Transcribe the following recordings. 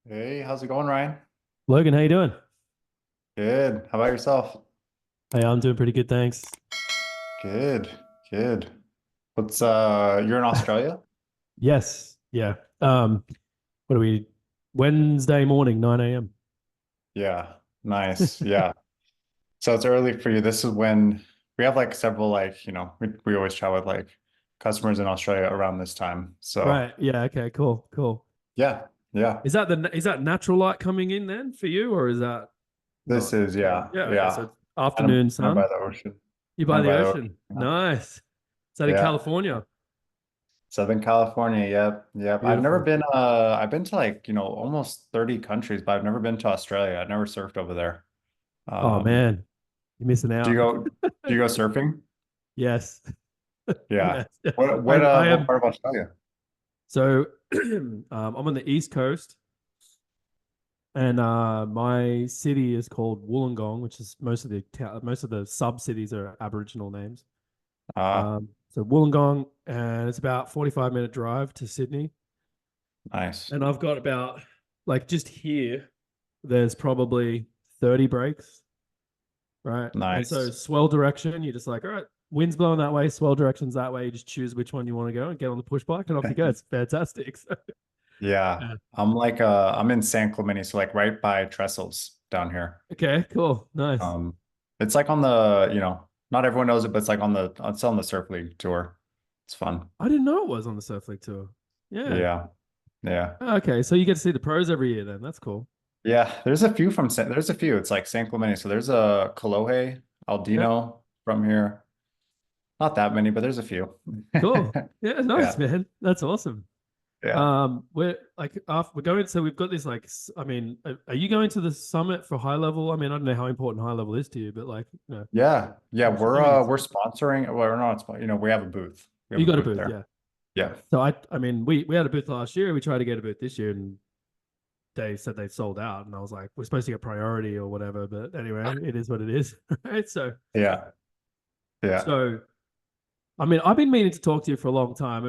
Hey, how's it going, Ryan? Logan, how you doing? Good. How about yourself? Hey, I'm doing pretty good, thanks. Good. Good. You're in Australia? Yes, yeah. What are we? Wednesday morning, 9 a.m. Yeah. Nice. Yeah. So it's early for you. This is when we have like several we always chat with like customers in Australia around this time. So Right. Yeah. Okay. Cool. Cool. yeah. Yeah. Is that natural light coming in then for you, or is that This not? is Yeah. Okay. So yeah. it's afternoon Kind of sun. by the ocean. You by Kind of the by the ocean. ocean. Nice. Is that in Yeah. California? Southern California. Yep. Yep. Beautiful. I've been to almost 30 countries, but I've never been to Australia. I've never surfed over there. Oh Um, man, you're missing do you out. go do you go surfing? Yes. Yeah. Yes. I What am. part of Australia? So I'm on the East Coast. And my city is called Wollongong, which is most of the sub cities are Aboriginal names. Ah, So Wollongong, and it's about 45-minute drive to Sydney. nice. And I've got about like just here, there's probably 30 breaks, right? And so Nice. swell direction, you're just like, all right, wind's blowing that way, swell direction's that way. You just choose which one you want to go and get on the push bike, and off you go. It's fantastic. So, Yeah. yeah. I'm in San Clemente, so like right by Trestles down here. Okay, cool, nice. Um it's like on the, not everyone knows it, but it's on the Surf League tour. It's fun. I didn't know it was on the Surf League tour. Yeah. Yeah. Yeah. Okay, so you get to see the pros every year then. That's cool. Yeah, there's a few. It's like San Clemente. So there's a Kolohe, Yeah, Aldino from here. Not that many, but there's a few. cool. Yeah, nice, Yeah. man. That's awesome. Yeah. We're like after we're going, so we've got this like, I mean, are you going to the summit for high level? I mean, I don't know how important high level is to you, but like, Yeah. Yeah. I'm sure. I mean, We're sponsoring. Well, we're not, we have a booth. We have you a got a booth booth, there. yeah. Yeah. So I mean, we had a booth last year. We tried to get a booth this year, and they said they sold out, and I was like, we're supposed to get priority or whatever. But anyway, it is what it is, right? Yeah. Yeah. So I mean, I've been meaning to talk to you for a long time.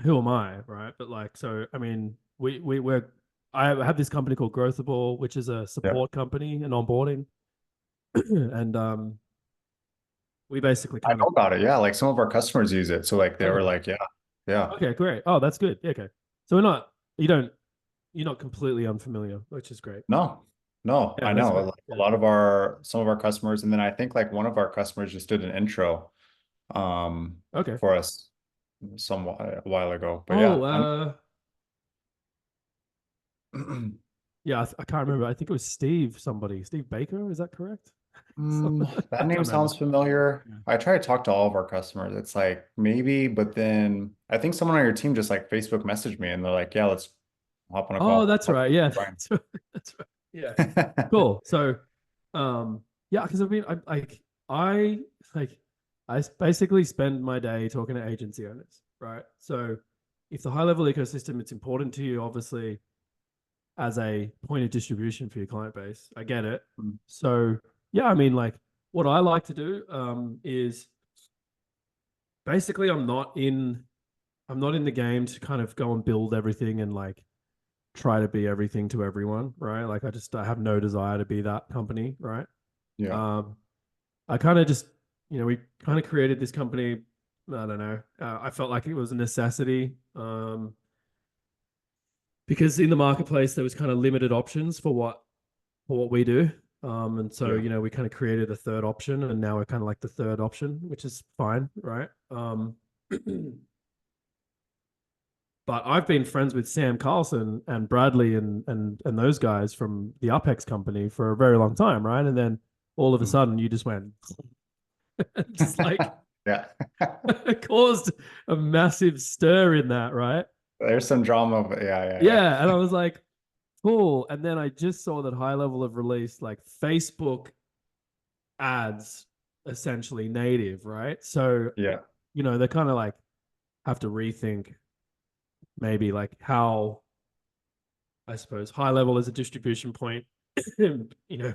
Who am I, right? But like, so I mean, we're I have this company called Growthable, which is a Yeah. support company and onboarding, and we basically I kind know of. about it. Yeah. Like some of our customers use it. So like they were Okay, like, yeah. Yeah. okay, great. Oh, that's good. Yeah, okay, so you don't, you're not completely unfamiliar, which is great. No. No, Yeah, I that's know. great. Like a Yeah. lot of some of our customers, and then I think like one of our customers just did an intro Okay. for us a while ago. But Oh, yeah, I know. yeah. I can't remember. I think it was Steve Baker. Is that correct? That I name can't remember. sounds familiar. Yeah. I try to talk to all of our customers. It's like maybe, but then I think someone on your team just like Facebook messaged me and they're like, yeah, let's hop on a Oh, call. that's right. Yeah, Fine. that's right. That's right. Yeah, cool. So, yeah, because I like, basically spend my day talking to agency owners, right? So, if the high level ecosystem, it's important to you, obviously, as a point of distribution for your client base. I get it. So, yeah, I mean, like, what I like to do, is basically I'm not in the game to kind of go and build everything and like try to be everything to everyone, right? Like I have no desire to be that company, right? Yeah. Um, I kind of just, we kind of created this company. I don't know. I felt like it was a necessity, because in the marketplace there was kind of limited options for what we do. And so, Yeah. we kind of created a third option, and now we're kind of like the third option, which is fine, right? But I've been friends with Sam Carlson and Bradley and those guys from the Upex company for a very long time, right? And then all of a Mm. sudden you just went, just like, Yeah. it caused a massive stir in that, right? There's some drama, but yeah. Yeah. And I was like, cool. And then I just saw that High Level have released like Facebook ads, essentially native, right? So, Yeah. they kind of like have to rethink maybe like how, I suppose, high level as a distribution point,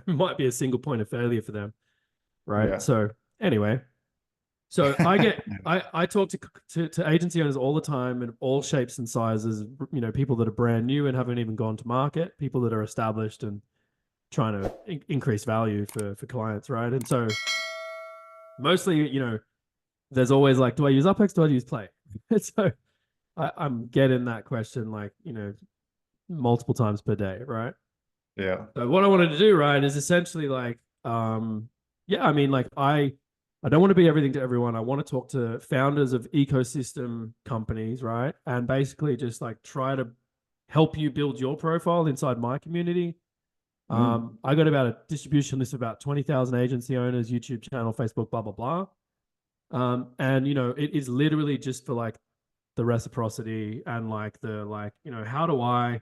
might be a single point of failure for them, right? Yeah. So anyway, So I talk to agency owners all the time in all shapes and sizes, people that are brand new and haven't even gone to market, people that are established and trying to increase value for clients, right? And so mostly, there's always like, do I use UpX? Do I use Play? So I'm getting that question like, multiple times per day, right? Yeah. So what I wanted to do, right, is essentially like, yeah, I mean, like I don't want to be everything to everyone. I want to talk to founders of ecosystem companies, right? And basically just like try to help you build your profile inside my community. I got about a distribution list of about 20,000 agency owners, YouTube channel, Facebook, blah, blah, blah. And it is literally just for like the reciprocity and like how do I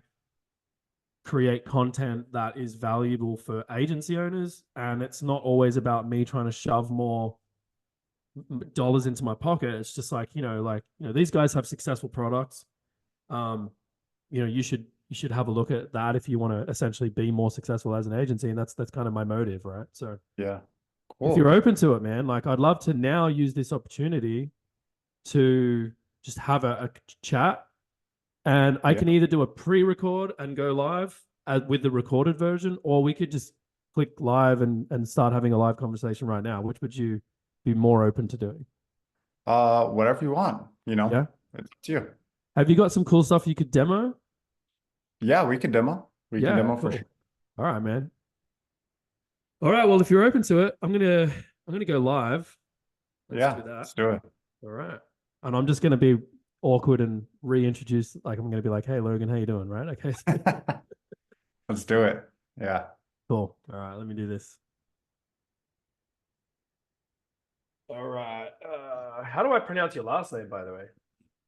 create content that is valuable for agency owners? And it's not always about me trying to shove more dollars into my pocket. It's just like, these guys have successful products. You should have a look at that if you want to essentially be more successful as an agency. And that's kind of my motive, right? So Yeah. if you're open to it, man, like I'd love to now use this opportunity to just have a chat. And I can either do a pre-record and go live with the recorded version, or we could just click live and start having a live conversation right now. Which would you be more open to doing? Whatever you want, Yeah. it's up to you. Have you got some cool stuff you could demo? Yeah, we can demo. We can demo cool. for sure. All right, man. All right. Well, if you're open to it, I'm gonna go live. Let's do it. All right. And I'm just gonna be awkward and reintroduce. Like I'm gonna be like, "Hey, Logan, how you doing?" Right? Okay. Let's do it. Yeah. Cool. All right. Let me do this. All right. How do I pronounce your last name, by the way?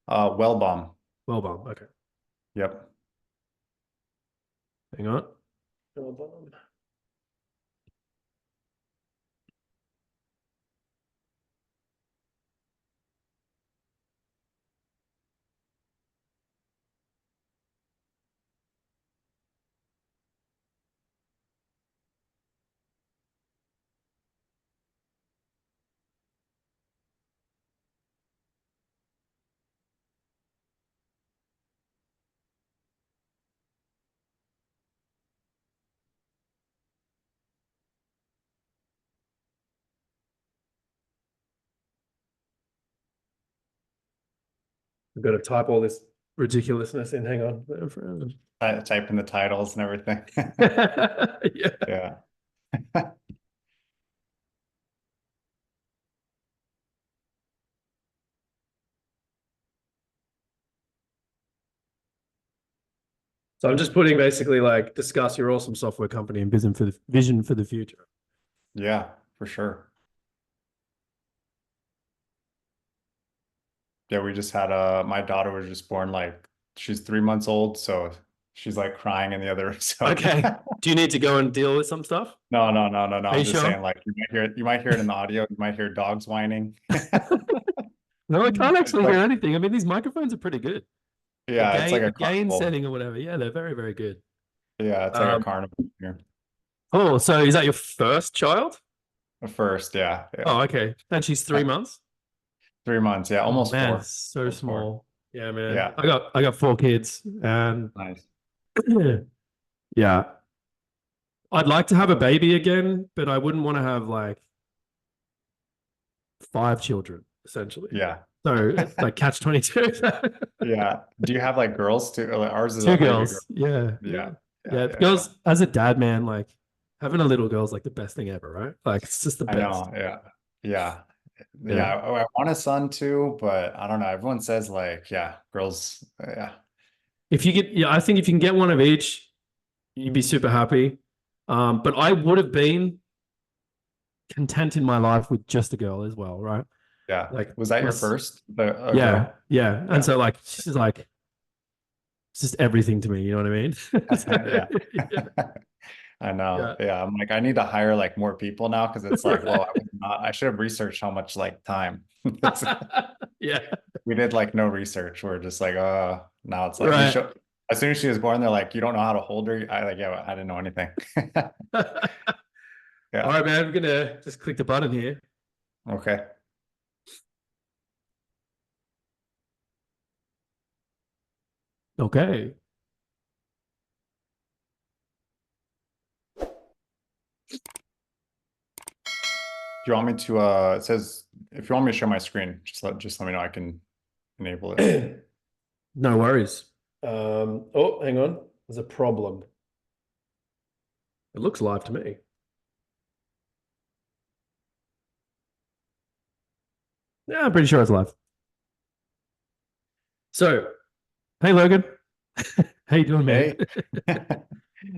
Wellbaum. Wellbaum. Okay. Yep. Hang on. Wellbaum. I've got to type all this ridiculousness in. Hang on. Type in the titles and everything. Yeah. Yeah. So I'm just putting basically like discuss your awesome software company and vision for the future. Yeah, for sure. Yeah, we just had my daughter was just born, like she's 3 months old, so she's like crying in the other room. So Okay. Do you need to go and deal with some stuff? No. I'm just sure? saying, like you might hear it in the audio, you might hear dogs whining. No, I can't actually hear anything. I mean, these microphones are pretty good. Yeah, it's like a gain carnival. setting or whatever. Yeah, they're very, very good. Yeah, it's like a carnival here. Oh, so is that your first child? The first, yeah. Oh, okay. And she's 3 months? 3 months, yeah, almost man, 4. so Almost small. 4. Yeah, man. Yeah. I got 4 kids and Nice. Yeah. I'd like to have a baby again, but I wouldn't want to have like 5 children, essentially. Yeah. So it's like catch 22. Yeah. Do you have like girls too? Ours is 2 girls. Yeah. Girls, as a dad, man, like having a little girl is like the best thing ever, right? Like it's just the best. I know. Yeah. I want a son too, but I don't know. Everyone says like, yeah, girls. Yeah. I think if you can get one of each, you'd be super happy. But I would have been content in my life with just a girl as well, right? Yeah. Like, was that your first? Yeah. And so like she's like it's just everything to me, you know what I mean? Yeah. I know. Yeah. I'm like, I need to hire like more people now because it's like, well, I should have researched how much like time. Yeah. We did like no research. We're just like, now it's like as soon as she was born, they're like, you don't know how to hold her. I didn't know anything. Yeah. All right, man. I'm gonna just click the button here. Okay. Okay. Do you want me to it says if you want me to share my screen, just let me know. I can enable it. No worries. Oh, hang on. There's a problem. It looks live to me. Yeah, I'm pretty sure it's live. So, hey Logan. How you doing, man? Hey.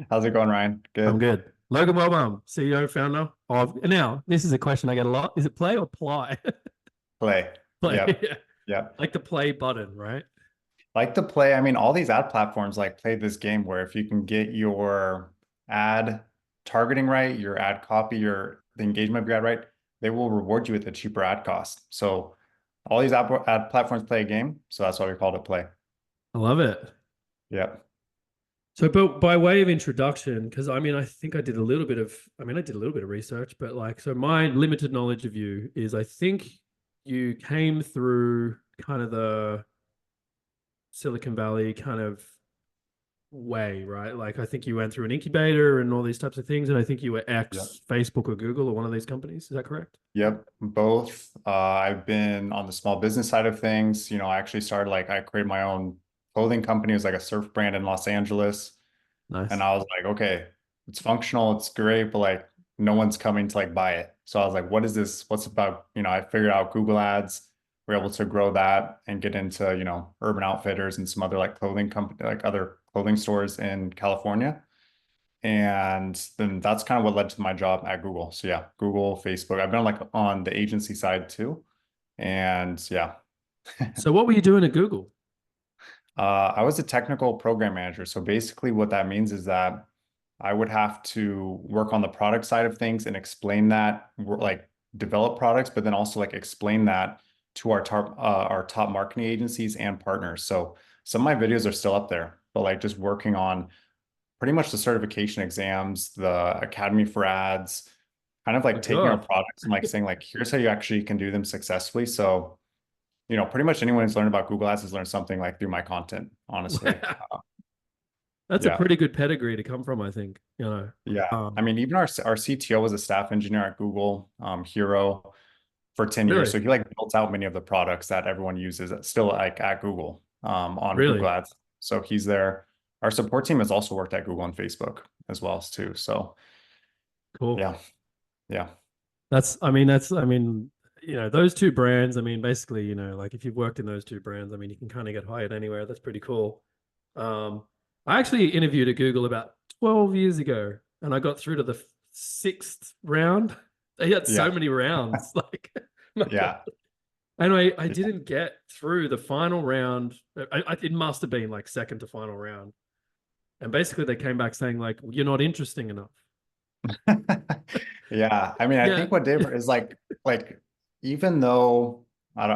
How's it going, Ryan? I'm Good. good. Logan Wellbaum, CEO, founder of. Now, this is a question I get a lot. Is it play or ply? Play. Play. Yep. Yeah. Yep. Like the play button, right? Like to play. I mean, all these ad platforms like play this game where if you can get your ad targeting right, your ad copy, the engagement of your ad right, they will reward you with a cheaper ad cost. So all these ad platforms play a game. So that's why we called it play. I love it. Yep. So, but by way of introduction, because I think I did a little bit of research, but like, so my limited knowledge of you is I think you came through kind of the Silicon Valley kind of way, right? Like, I think you went through an incubator and all these types of things, and I think you were Yep. ex Facebook or Google or one of these companies. Is that correct? Yep, both. I've been on the small business side of things. I actually started I created my own clothing company. It was like a surf brand in Los Angeles. And Nice. I was like, okay, it's functional, it's great, but like no one's coming to like buy it. So I was like, what is this? What's about, I figured out Google Ads. We're able to grow that and get into, Urban Outfitters and some other like clothing company, like other clothing stores in California. And then that's kind of what led to my job at Google. So yeah, Google, Facebook. I've been like on the agency side too. And yeah, So, what were you doing at Google? I was a technical program manager. So basically, what that means is that I would have to work on the product side of things and explain that, like develop products, but then also like explain that to our top marketing agencies and partners. So some of my videos are still up there, but like just working on pretty much the certification exams, the Academy for Ads, kind of Oh like my taking our God. products and like saying like, here's how you actually can do them successfully. So pretty much anyone who's learned about Google Ads has learned something like through my content, honestly. That's a Yeah. pretty good pedigree to come from, I think, you know. Yeah. I Um, mean, even our CTO was a staff engineer at Google, Hero for 10 years. really, So he like built out many of the products that everyone uses still like at Google, on Google really Ads. So he's there. Our support team has also worked at Google and Facebook as well too. So cool. yeah, yeah, those two brands, basically, like if you've worked in those two brands, you can kind of get hired anywhere. That's pretty cool. Um, I actually interviewed at Google about 12 years ago and I got through to the sixth round. They had so yeah, many rounds. Like, my God. yeah. And I Yeah. didn't get through the final round. It must have been like second to final round. And basically they came back saying like, you're not interesting enough. Yeah. I mean, I Yeah. think what Dave is like, even though I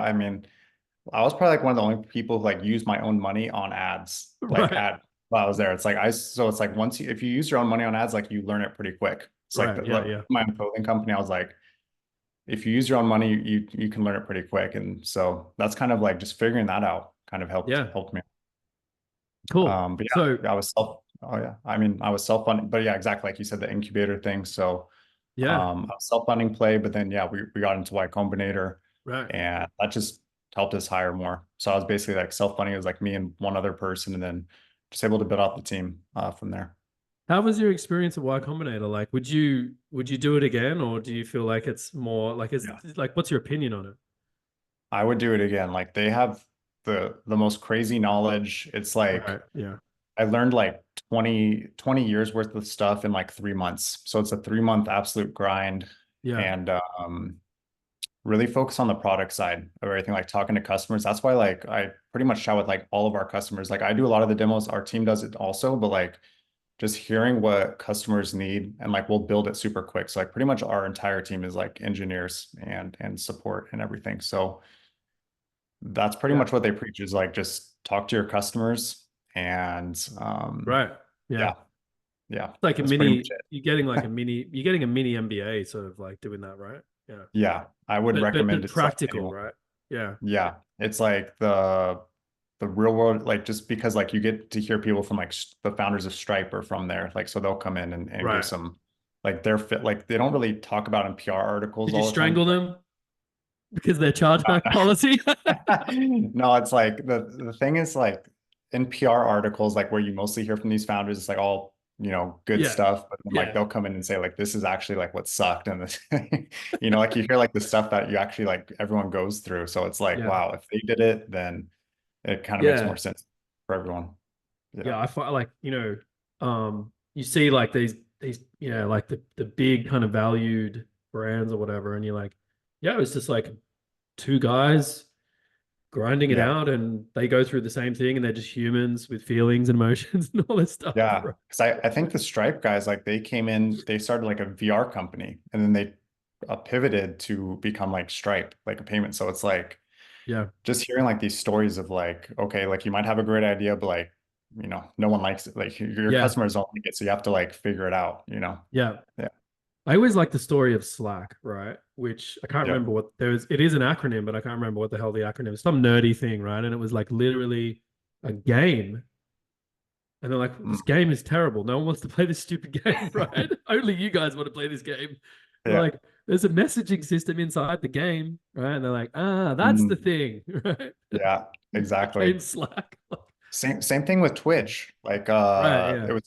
was probably like one of the only people who like used my own money on ads, like Right. while I was there. So it's like if you use your own money on ads, like you learn it pretty quick. It's like, Right. Yeah. like Yeah. my own clothing company, I was like, if you use your own money, you can learn it pretty quick. And so that's kind of like just figuring that out kind of helped Yeah. helped me. Cool. But So yeah, oh yeah, I was self-funding, but yeah, exactly like you said, the incubator thing. So yeah. I was self-funding play, but then yeah, we got into Y Combinator Right. and that just helped us hire more. So I was basically like self-funding. It was like me and one other person, and then just able to build out the team from there. How was your experience at Y Combinator? Like, would you do it again, or do you feel like it's more like it's Yeah, like what's your opinion on it? I would do it again. Like they have the most crazy knowledge. It's like Right. Yeah. I learned like 20 years worth of stuff in like 3 months. So it's a 3 month absolute grind, Yeah. and really focus on the product side of everything, like talking to customers. That's why like I pretty much chat with like all of our customers. Like I do a lot of the demos, our team does it also, but like just hearing what customers need and like we'll build it super quick. So like pretty much our entire team is like engineers and support and everything. So that's pretty Yeah. much what they preach is like just talk to your customers and Right. Yeah. yeah, yeah, Like a that's pretty much mini, it. you're getting a mini MBA sort of like doing that, right? Yeah. Yeah, I would But recommend it to like practical, anyone. right? Yeah. Yeah, it's like the the real world, like just because like you get to hear people from like the founders of Stripe or from there, like so they'll come in and give Right. some like their fit, like they don't really talk about in PR articles Did you all the time. strangle them because their chargeback policy? No, it's like the thing is like in PR articles, like where you mostly hear from these founders, it's like all, good Yeah. stuff. But then, like Yeah. they'll come in and say like this is actually like what sucked and this, like you hear like the stuff that you actually like everyone goes through. So it's like, Yeah. wow, if they did it, then it kind of makes more Yeah. sense for everyone. Yeah. Yeah. I find like, you see like these, like the big kind of valued brands or whatever, and you're like, yeah, it's just like two guys grinding it Yeah. out and they go through the same thing and they're just humans with feelings and emotions and all this stuff. Yeah. Right? Because I think the Stripe guys, like they came in, they started like a VR company and then they pivoted to become like Stripe, like a payment. So it's like Yeah. just hearing like these stories of like, okay, like you might have a great idea, but like, no one likes it. Like your Yeah. customers don't like it. So you have to like figure it out. Yeah. Yeah. I always like the story of Slack, right? Which I can't Yeah. remember what there is. It is an acronym, but I can't remember what the hell the acronym is. Some nerdy thing, right? And it was like literally a game. And they're like, Mm. this game is terrible. No one wants to play this stupid game, right? Only you guys want to play this game. They're Yeah. like, there's a messaging system inside the game, right? And they're like, that's the Mm. thing, right? Yeah, exactly. Game Slack. Same thing with Twitch. Like Right, it yeah. was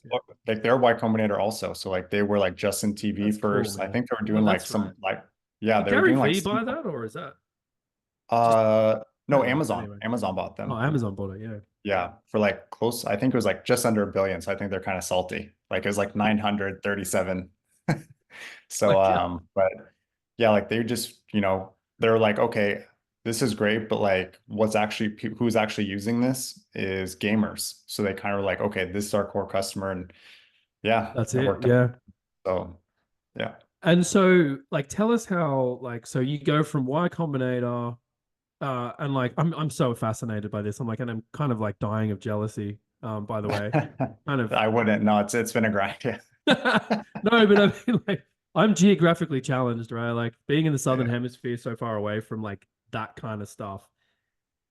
like they're Y Combinator also. So like they were like Justin TV That's cool, first. I man. think they were Oh, doing like that's right. some like yeah, Did they were Gary doing like Vee some buy that, or is that just no, I don't know. Amazon. Anyway. Amazon bought Oh, them. Amazon bought it, yeah. Yeah, for like close, I think it was like just under a billion. So I think they're kind of salty. Like it was like 937. So Like, yeah, but yeah, like they just, they're like, okay, this is great, but like who's actually using this is gamers. So they kind of like, okay, this is our core customer. And yeah, that's it it. worked out. Yeah. So yeah. And so, like, tell us how, like, so you go from Y Combinator, and like, I'm so fascinated by this. I'm like, and I'm kind of like dying of jealousy. By the way, kind of. I wouldn't. No, it's been a grind. Yeah. No, but I mean, like, I'm geographically challenged, right? Like, being in the southern Yeah. hemisphere, so far away from like that kind of stuff,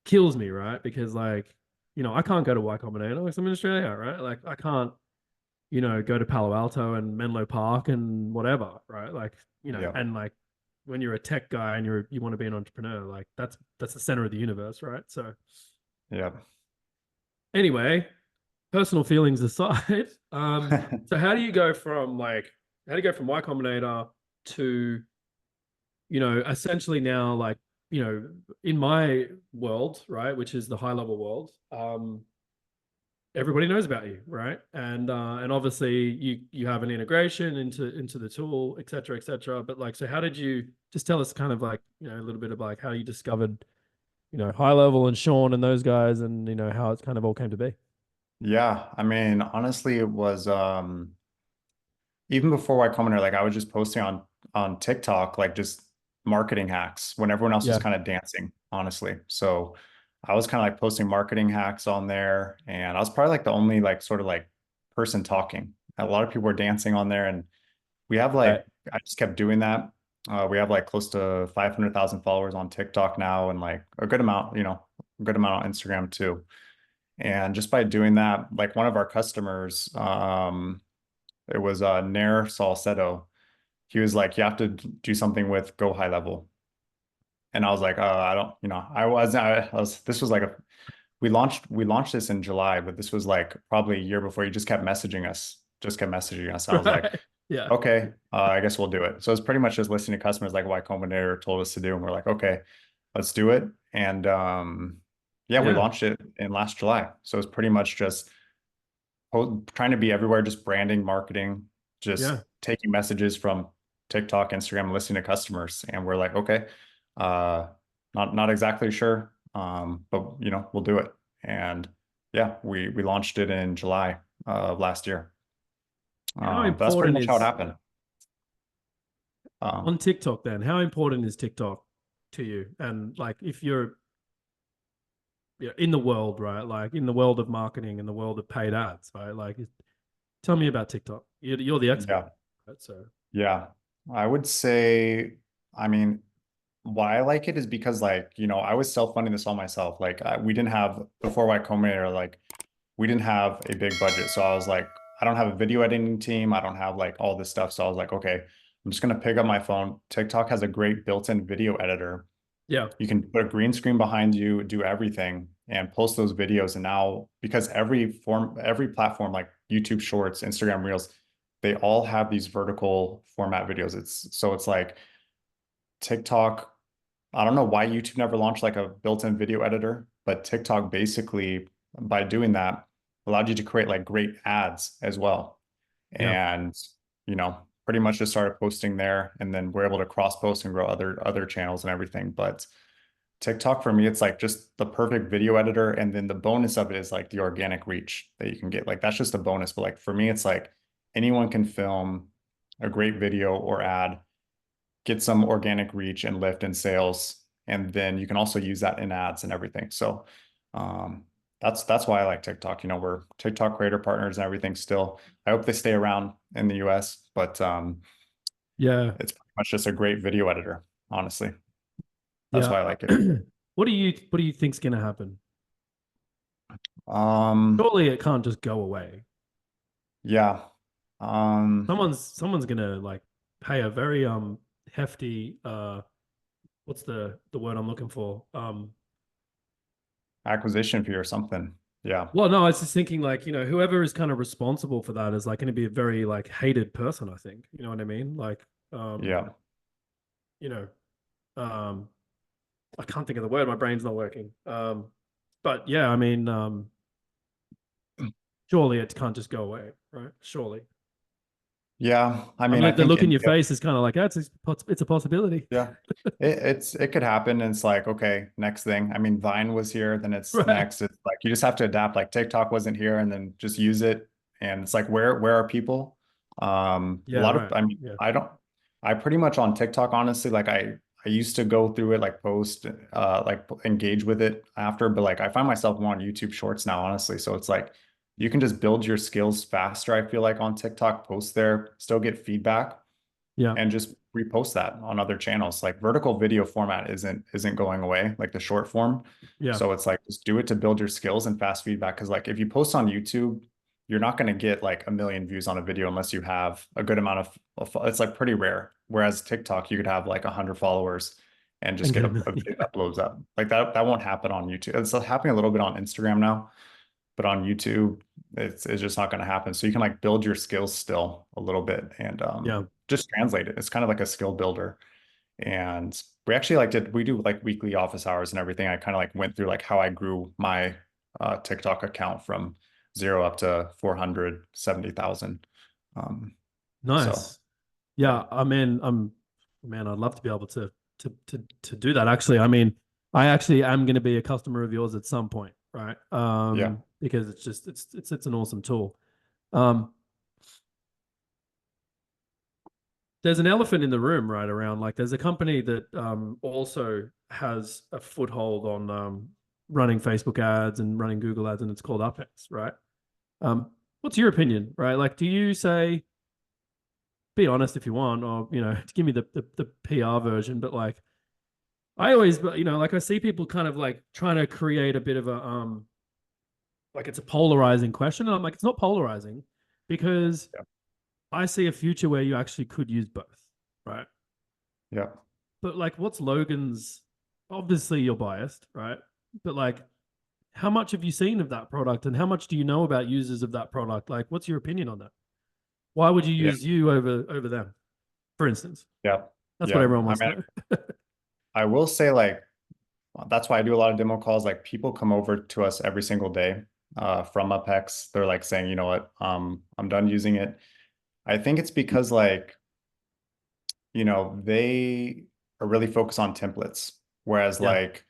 kills me, right? Because like, I can't go to Y Combinator because I'm in Australia, right? Like, I can't, go to Palo Alto and Menlo Park and whatever, right? Like, Yeah. and like when you're a tech guy and you want to be an entrepreneur, like that's the center of the universe, right? So Yeah. anyway, personal feelings aside, so how do you go from Y Combinator to, essentially now like, in my world, right, which is the high level world, everybody knows about you, right? And obviously you have an integration into the tool, et cetera, et cetera. But like, so how did you just tell us kind of like, a little bit of like how you discovered, high level and Sean and those guys and how it's kind of all came to be. Yeah. I mean, honestly, it was even before Y Combinator, like I was just posting on TikTok, like just marketing hacks when everyone else was Yeah. kind of dancing, honestly. So I was kind of like posting marketing hacks on there, and I was probably like the only like sort of like person talking. A lot of people were dancing on there, and we have Right. like I just kept doing that. We have like close to 500,000 followers on TikTok now, and like a good amount, a good amount on Instagram too. And just by doing that, like one of our customers, it was Nair Salcedo. He was like, you have to do something with Go High Level. And I was like, I don't, this was like we launched this in July, but this was like probably a year before. He just kept messaging us, I was like, Right. Yeah. okay, I guess we'll do it. So it's pretty much just listening to customers like Y Combinator told us to do. And we're like, okay, let's do it. And yeah, we Yeah. launched it in last July. So it's pretty much just trying to be everywhere, just branding, marketing, just Yeah. taking messages from TikTok, Instagram, listening to customers. And we're like, okay, uh, not exactly sure, but we'll do it. And yeah, we launched it in July of last year. How That's pretty important much how it is happened. on TikTok then? How important is TikTok to you? And like, if you're in the world, right? Like in the world of marketing, in the world of paid ads, right? Like, tell me about TikTok. You're the expert, Yeah, right? So yeah, I would say, I mean, why I like it is because like, you know, I was self-funding this all myself. Like we didn't have before Y Combinator, like we didn't have a big budget. So I was like, I don't have a video editing team. I don't have like all this stuff. So I was like, okay, I'm just gonna pick up my phone. TikTok has a great built-in video editor. Yeah. You can put a green screen behind you, do everything, and post those videos. And now, because every platform like YouTube Shorts, Instagram Reels, they all have these vertical format videos. It's like TikTok. I don't know why YouTube never launched like a built-in video editor, but TikTok basically, by doing that, allowed you to create like great ads as well. Yeah. And, you know, pretty much just started posting there, and then we're able to cross post and grow other channels and everything. But TikTok for me, it's like just the perfect video editor. And then the bonus of it is like the organic reach that you can get. Like that's just a bonus. But like for me, it's like anyone can film a great video or ad, get some organic reach and lift in sales. And then you can also use that in ads and everything. So um, that's why I like TikTok. You know, we're TikTok creator partners and everything still. I hope they stay around in the US, but Yeah. it's pretty much just a great video editor, honestly. That's Yeah. why I like it. What do you think's gonna happen? Um, Surely it can't just go away. yeah. Someone's gonna like pay a very hefty what's the word I'm looking for? Acquisition fee or something. Yeah. Well, no, I was just thinking like, whoever is kind of responsible for that is like going to be a very like hated person, I think. You know what I mean? Like, Yeah. you know, um, I can't think of the word. My brain's not working. But yeah, I mean, surely it can't just go away, right? Surely. Yeah. I I mean, mean, I like the think look in India, your face is kind of like, it's a possibility. yeah, it could happen. And it's like, okay, next thing. I mean, Vine was here, then it's Right. next. It's like you just have to adapt. Like TikTok wasn't here, and then just use it. And it's like, where are people? A Yeah, lot of, right. I mean, Yeah. I pretty much on TikTok, honestly, like I used to go through it, like post, like engage with it after, but like I find myself more on YouTube Shorts now, honestly. So it's like you can just build your skills faster. I feel like on TikTok, post there, still get feedback, Yeah. and just repost that on other channels. Like vertical video format isn't going away, like the short form. Yeah. So it's like just do it to build your skills and fast feedback. Cause like if you post on YouTube, you're not going to get like a million views on a video unless you have a good amount it's like pretty rare. Whereas TikTok, you could have like 100 followers and just And get get a a million. video that blows up. Like that won't happen on YouTube. It's happening a little bit on Instagram now, but on YouTube, it's just not going to happen. So you can like build your skills still a little bit, and Yeah. just translate it. It's kind of like a skill builder. And we actually we do like weekly office hours and everything. I kind of like went through like how I grew my TikTok account from 0 up to 470,000. Um, so Nice. Yeah, I mean, man, I'd love to be able to do that. Actually, I mean, I actually am going to be a customer of yours at some point, right? yeah, Because it's just it's an awesome tool. Um, there's an elephant in the room, right? Around like there's a company that also has a foothold on running Facebook ads and running Google ads, and it's called UpX, right? What's your opinion, right? Like, do you say be honest if you want, or to give me the PR version. But like, I always, like I see people kind of like trying to create a bit of a like it's a polarizing question, and I'm like, it's not polarizing because yeah, I see a future where you actually could use both, right? yeah, But like, what's Logan's? Obviously, you're biased, right? But like, how much have you seen of that product, and how much do you know about users of that product? Like, what's your opinion on that? Why would you yeah, use you over them, for instance? yeah, That's what yeah. everyone I wants to mean, know. I will say like that's why I do a lot of demo calls. Like people come over to us every single day from Apex. They're like saying, you know what, I'm done using it. I think it's because like, you know, they are really focused on templates. Whereas Yeah. like,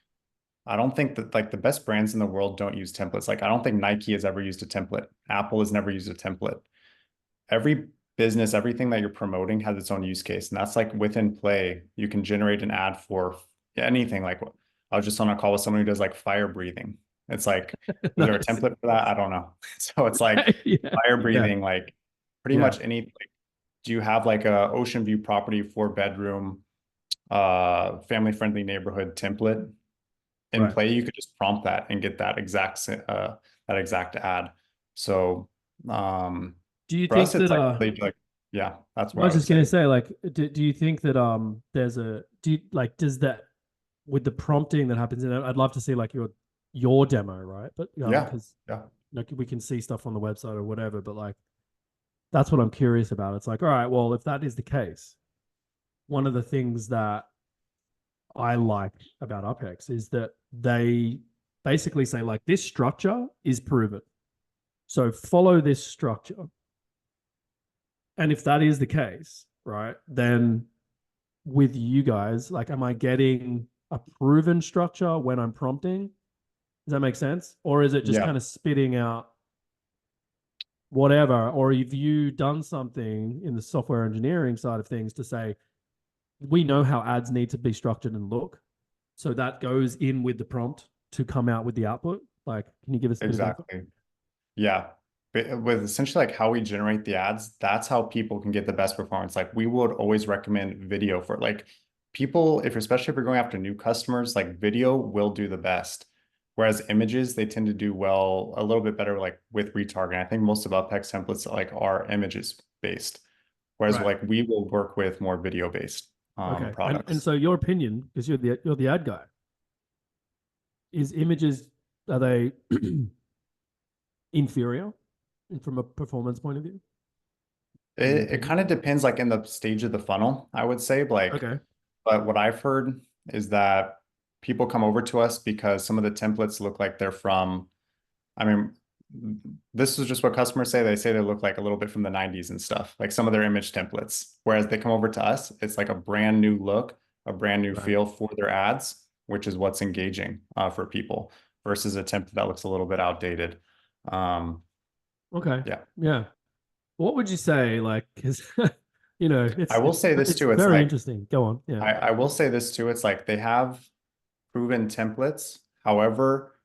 I don't think that like the best brands in the world don't use templates. Like I don't think Nike has ever used a template. Apple has never used a template. Every business, everything that you're promoting has its own use case. And that's like within Play, you can generate an ad for anything. Like I was just on a call with someone who does like fire breathing. It's like, is there a Nice. template for that? I don't know. So it's like Yeah. fire Yeah. breathing, like pretty Yeah. much any, like, do you have like a ocean view property 4 bedroom? family friendly neighborhood template in Right. play, you could just prompt that and get that exact ad. So Do you for us, think it's that like really like, yeah, that's I what was I would just gonna say. say, like, do you think that there's a do you, like does that with the prompting that happens in it, I'd love to see like your demo, right? But Yeah, because yeah, like we can see stuff on the website or whatever, but like that's what I'm curious about. It's like, all right, well, if that is the case, one of the things that I like about UpX is that they basically say like this structure is proven. So follow this structure. And if that is the case, right, then with you guys, like, am I getting a proven structure when I'm prompting? Does that make sense? Or is it just yeah. kind of spitting out whatever? Or have you done something in the software engineering side of things to say, we know how ads need to be structured and look. So that goes in with the prompt to come out with the output. Like, can you give us a bit of info? Exactly. Yeah. But with essentially like how we generate the ads, that's how people can get the best performance. Like we would always recommend video for like people, if especially if you're going after new customers, like video will do the best. Whereas images, they tend to do well a little bit better like with retargeting. I think most of UpX templates like are images based. Whereas Right. like we will work with more video based Okay. And products. so your opinion, because you're the ad guy, is images, are they inferior from a performance point of view, in your It opinion? kind of depends like in the stage of the funnel, I would say. Like, Okay. but what I've heard is that people come over to us because some of the templates look like they're from, I mean, this is just what customers say. They say they look like a little bit from the 90s and stuff, like some of their image templates. Whereas they come over to us, it's like a brand new look, a brand new Right. feel for their ads, which is what's engaging for people versus a template that looks a little bit outdated. Um, Okay. yeah. Yeah. What would you say? Like, because I will say this it's too. It's very like, interesting. Go on. Yeah. I will say this too. It's like they have proven templates. However,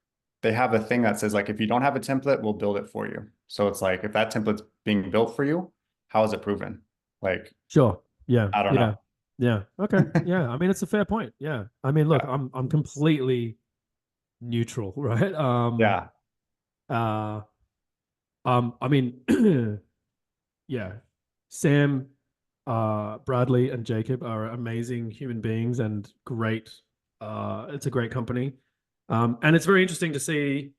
they have a thing that says like if you don't have a template, we'll build it for you. So it's like if that template's being built for you, how is it proven? Like, Sure. Yeah. I don't Yeah. know. Yeah. Okay. Yeah. I mean, it's a fair point. Yeah. I mean, look, Yeah. I'm completely neutral, right? Yeah. Uh, I mean, yeah, Sam, Bradley, and Jacob are amazing human beings and great. It's a great company, and it's very interesting to see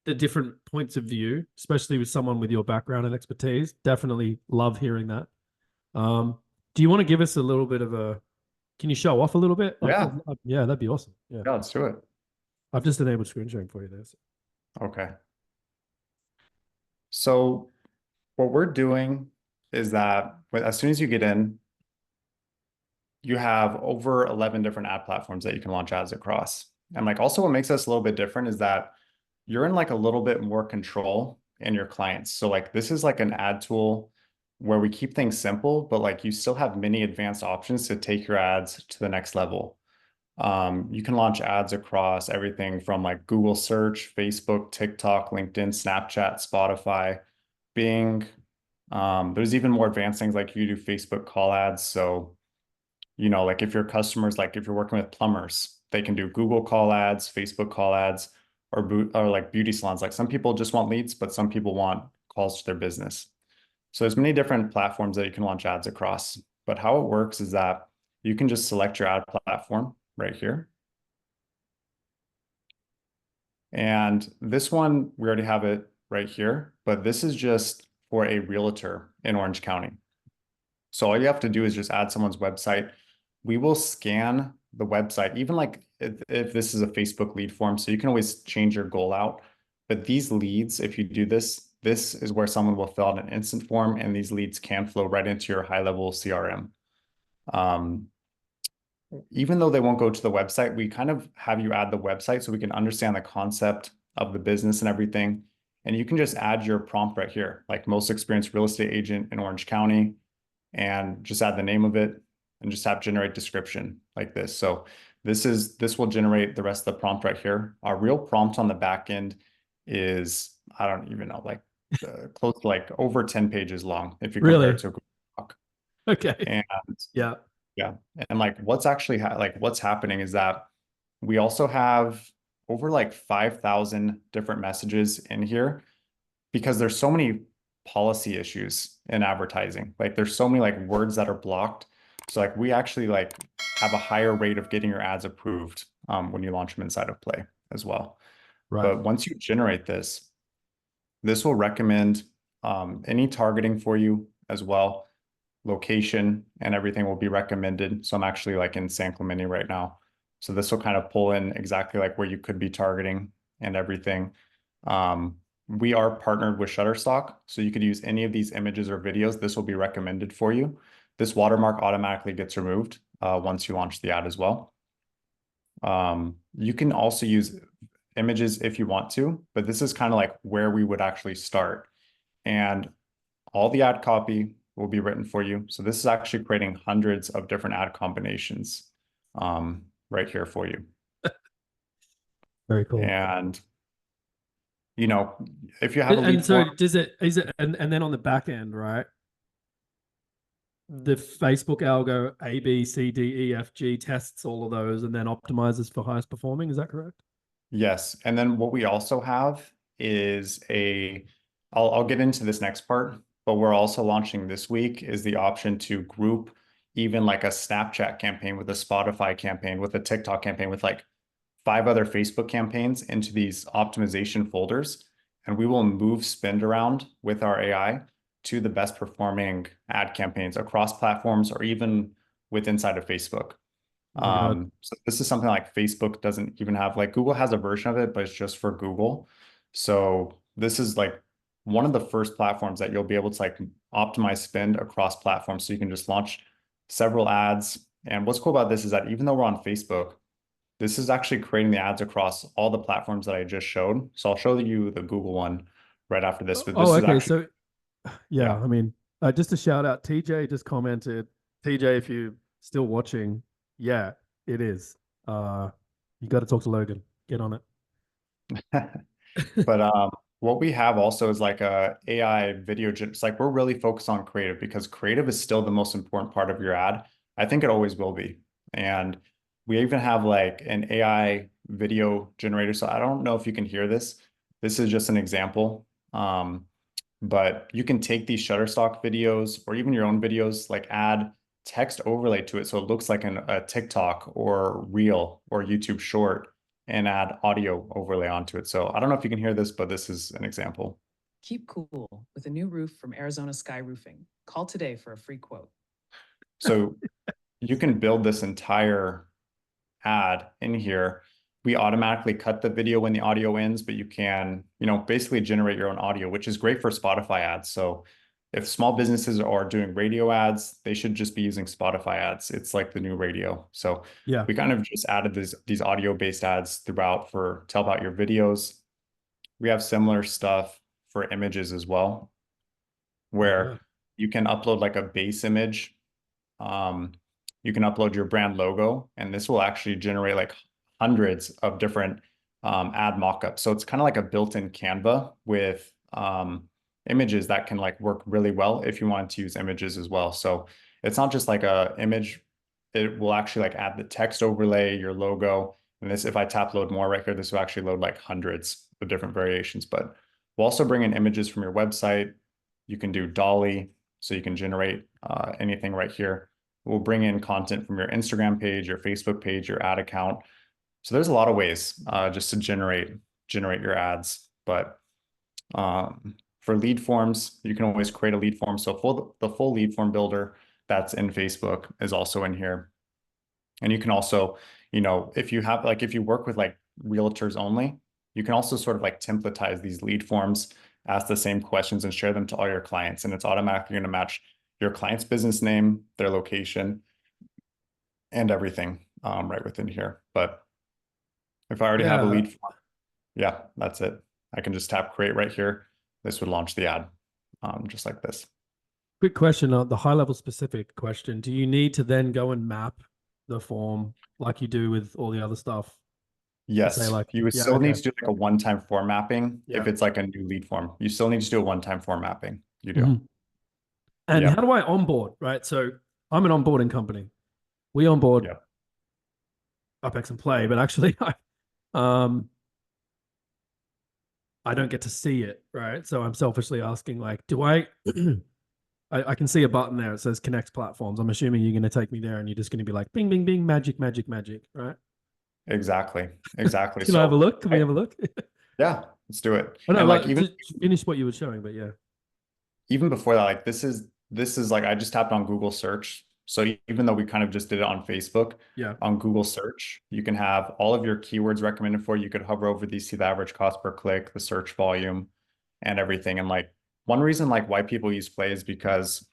the different points of view, especially with someone with your background and expertise. Definitely love hearing that. Um, do you want to give us a little bit of a? Can you show off a little bit? Like, Yeah. yeah, that'd be awesome. Yeah, Yeah, let's do it. I've just enabled screen sharing for you there. So. Okay. So what we're doing is that as soon as you get in, you have over 11 different ad platforms that you can launch ads across. And like also what makes us a little bit different is that you're in like a little bit more control in your clients. So like this is like an ad tool where we keep things simple, but like you still have many advanced options to take your ads to the next level. You can launch ads across everything from like Google search, Facebook, TikTok, LinkedIn, Snapchat, Spotify, Bing. There's even more advanced things like you do Facebook call ads. So like if your customers, like if you're working with plumbers, they can do Google call ads, Facebook call ads, or like beauty salons. Like some people just want leads, but some people want calls to their business. So there's many different platforms that you can launch ads across. But how it works is that you can just select your ad platform right here. And this one, we already have it right here, but this is just for a realtor in Orange County. So all you have to do is just add someone's website. We will scan the website, even like if this is a Facebook lead form, so you can always change your goal out. But these leads, if you do this, this is where someone will fill out an instant form, and these leads can flow right into your high-level CRM. Um, Even though they won't go to the website, we kind of have you add the website so we can understand the concept of the business and everything. And you can just add your prompt right here, like most experienced real estate agent in Orange County, and just add the name of it and just have generate description like this. So this will generate the rest of the prompt right here. Our real prompt on the back end is, I don't even know, like close to like over 10 pages long if you compare it Really? to a Google Doc. Okay. And Yeah. Yeah. And like what's actually like what's happening is that we also have over like 5,000 different messages in here because there's so many policy issues in advertising. Like there's so many like words that are blocked. So like we actually like have a higher rate of getting your ads approved when you launch them inside of Play as well. Right. But once you generate this, this will recommend any targeting for you as well. Location and everything will be recommended. So I'm actually like in San Clemente right now. So this will kind of pull in exactly like where you could be targeting and everything. We are partnered with Shutterstock, so you could use any of these images or videos. This will be recommended for you. This watermark automatically gets removed once you launch the ad as well. You can also use images if you want to, but this is kind of like where we would actually start. And all the ad copy will be written for you. So this is actually creating hundreds of different ad combinations right here for you. Very cool. And, you know, if you have a And lead so form, is it and then on the back end, right? The Facebook algo A, B, C, D, E, F, G tests all of those and then optimizes for highest performing. Is that correct? yes. And then what we also have is I'll get into this next part, but we're also launching this week is the option to group even like a Snapchat campaign with a Spotify campaign, with a TikTok campaign, with like 5 other Facebook campaigns into these optimization folders. And we will move spend around with our AI to the best performing ad campaigns across platforms or even with inside of Facebook. Oh my God. So this is something like Facebook doesn't even have. Like Google has a version of it, but it's just for Google. So this is like one of the first platforms that you'll be able to like optimize spend across platforms. So you can just launch several ads. And what's cool about this is that even though we're on Facebook, this is actually creating the ads across all the platforms that I just showed. So I'll show you the Google one right after this, but Oh, this is okay. actually, So yeah, yeah. I mean, just a shout out. TJ just commented. TJ, if you're still watching, yeah, it is. You got to talk to Logan. Get on it. But what we have also is like a AI video. It's like we're really focused on creative because creative is still the most important part of your ad. I think it always will be. And we even have like an AI video generator. So I don't know if you can hear this. This is just an example. But you can take these Shutterstock videos or even your own videos, like add text overlay to it so it looks like a TikTok or Reel or YouTube short and add audio overlay onto it. So I don't know if you can hear this, but this is an example. Keep cool with a new roof from Arizona Sky Roofing. Call today for a free quote. So you can build this entire ad in here. We automatically cut the video when the audio ends, but you can, basically generate your own audio, which is great for Spotify ads. So if small businesses are doing radio ads, they should just be using Spotify ads. It's like the new radio. So Yeah. we kind of just added these audio-based ads throughout to help out your videos. We have similar stuff for images as well, Yeah. where you can upload like a base image. You can upload your brand logo, and this will actually generate like hundreds of different ad mockups. So it's kind of like a built-in Canva with images that can like work really well if you want to use images as well. So it's not just like a image, it will actually like add the text overlay, your logo. And this, if I tap load more right here, this will actually load like hundreds of different variations. But we'll also bring in images from your website. You can do Dolly, so you can generate anything right here. We'll bring in content from your Instagram page, your Facebook page, your ad account. So there's a lot of ways just to generate your ads. But for lead forms, you can always create a lead form. So the full lead form builder that's in Facebook is also in here. And you can also, if you work with like realtors only, you can also sort of like templatize these lead forms, ask the same questions and share them to all your clients. And it's automatically going to match your client's business name, their location, and everything right within here. But if I already have a Yeah. lead form, yeah, that's it. I can just tap create right here. This would launch the ad just like this. Quick question on the high level specific question. Do you need to then go and map the form like you do with all the other stuff? Say Yes, like, you would yeah, still need okay. to do like a one-time form mapping if Yeah. it's like a new lead form. You still need to do a one-time form mapping. You do. Mhm. And how Yep. do I onboard? Right. So I'm an onboarding company. we onboard Yep. UpX and Play, but actually um I don't get to see it, right? So I'm selfishly asking, like, do I I can see a button there. It says connect platforms. I'm assuming you're going to take me there and you're just going to be like, bing, bing, bing, magic, magic, magic, right? Exactly. Exactly. Can I have a So look? Can we have a look? yeah, let's do it. I know, And like like, even to finish what you were showing, but yeah. even before that, like this is like I just tapped on Google search. So even though we kind of just did it on Facebook, Yeah. on Google search, you can have all of your keywords recommended for you. You could hover over these, see the average cost per click, the search volume, and everything. And like one reason like why people use Play is because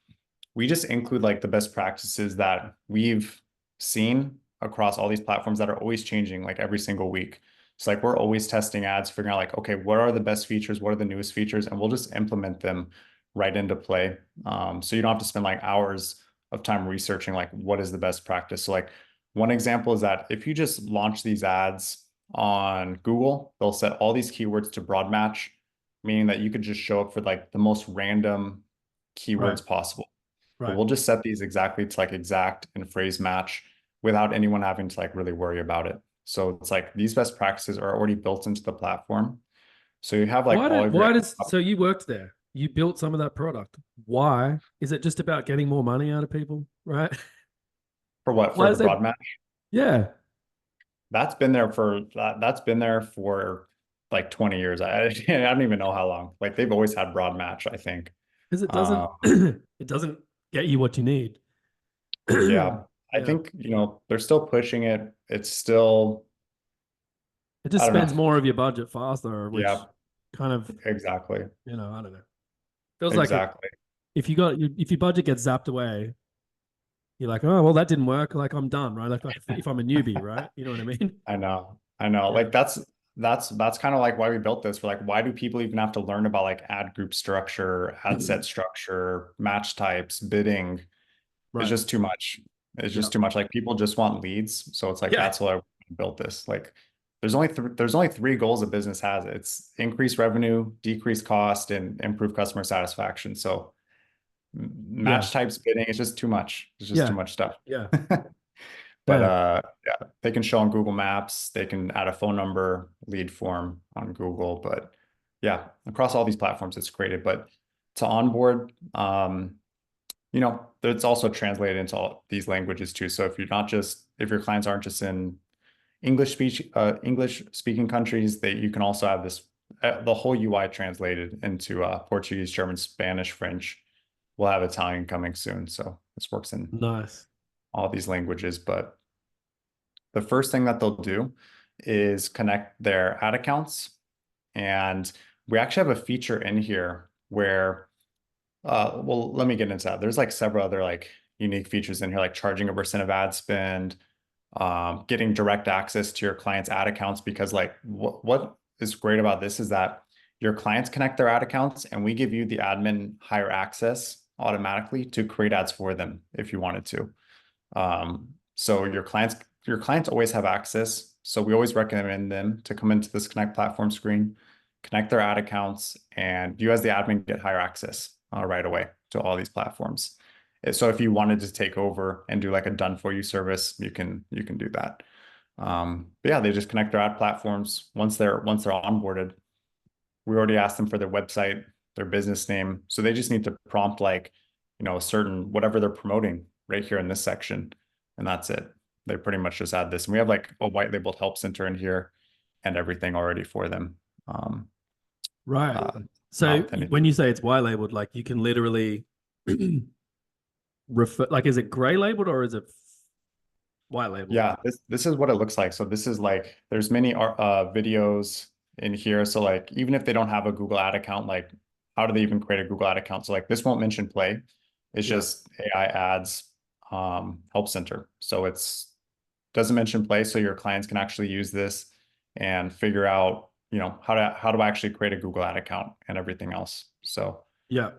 we just include like the best practices that we've seen across all these platforms that are always changing like every single week. It's like we're always testing ads, figuring out like, okay, what are the best features? What are the newest features? And we'll just implement them right into Play. So you don't have to spend like hours of time researching like what is the best practice. So like one example is that if you just launch these ads on Google, they'll set all these keywords to broad match, meaning that you could just show up for like the most random keywords possible. But Right. we'll just set these exactly to like exact and phrase match without anyone having to like really worry about it. So it's like these best practices are already built into the platform. So you have like all of your Why does, so you worked there, you built some of that product. Why? Is it just about getting more money out of people, right? for what Why for the is that? broad match. Yeah. That's been there for like 20 years. I don't even know how long. Like they've always had broad match, I think. Because it doesn't, Um, it doesn't get you what you need. yeah, I Yeah. think, you know, they're still pushing it. It's still, It just I don't spends know. more of your budget faster, which Yeah, kind of, exactly. I don't know. Feels like it, Exactly. if your budget gets zapped away, you're like, oh well, that didn't work. Like I'm done, right? Like if I'm a newbie, right? You know what I mean? I know. I know. Yeah. Like that's kind of like why we built this. For like, why do people even have to learn about like ad group structure, ad set structure, match types, bidding? It's Right. just too much. It's Yeah. just too much. Like people just want leads. So it's like Yeah. that's why we built this. Like there's only three goals a business has. It's increase revenue, decrease cost, and improve customer satisfaction. So Yeah. match types bidding is just too much. It's just too Yeah. much stuff. Yeah. But Fair. yeah, they can show on Google Maps, they can add a phone number, lead form on Google, but yeah, across all these platforms it's created. But to onboard, you know, it's also translated into all these languages too. So if you're not just if your clients aren't just in English speaking countries, that you can also have this the whole UI translated into Portuguese, German, Spanish, French. We'll have Italian coming soon. So this works in Nice. all these languages, but the first thing that they'll do is connect their ad accounts. And we actually have a feature in here where, well, let me get into that. There's like several other like unique features in here, like charging a percent of ad spend, getting direct access to your clients' ad accounts, because like what is great about this is that your clients connect their ad accounts and we give you the admin higher access automatically to create ads for them if you wanted to. So your clients always have access. So we always recommend them to come into this Connect platform screen, connect their ad accounts, and you as the admin get higher access right away to all these platforms. So if you wanted to take over and do like a done for you service, you can do that. But yeah, they just connect their ad platforms once they're onboarded. We already asked them for their website, their business name. So they just need to prompt like, you know, a certain whatever they're promoting right here in this section. And that's it. They pretty much just add this. And we have like a white labeled help center in here and everything already for them. Right. So Not anything. when you say it's white labeled, like you can literally refer, like, is it gray labeled or is it white labeled? Yeah, this is what it looks like. So this is like there's many videos in here. So like even if they don't have a Google ad account, like how do they even create a Google ad account? So like this won't mention Play. It's Yeah. just AI ads help center. So it's doesn't mention Play, so your clients can actually use this and figure out, you know, how do I actually create a Google ad account and everything else. So Yeah.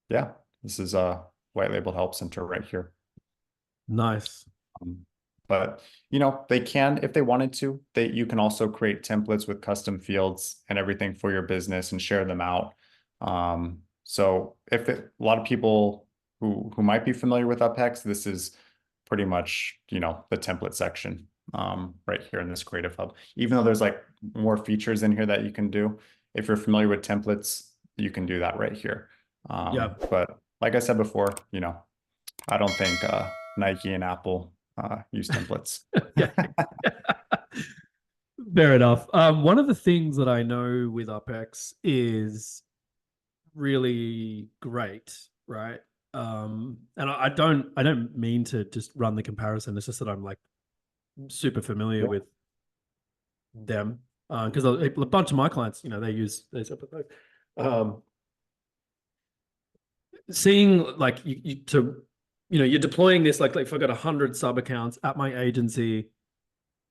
yeah, this is a white label help center right here. Nice. But you know, they can, if they wanted to, you can also create templates with custom fields and everything for your business and share them out. So a lot of people who might be familiar with UpHex, this is pretty much, you know, the template section right here in this Creative Hub. Even though there's like more features in here that you can do, if you're familiar with templates, you can do that right here. Yeah. But like I said before, you know, I don't think Nike and Apple use templates. Yeah. Fair enough. One of the things that I know with UpX is really great, right? And I don't mean to just run the comparison. It's just that I'm like super familiar Yeah. with them because a bunch of my clients, you know, they use these. Seeing like you're deploying this like if I got 100 sub accounts at my agency,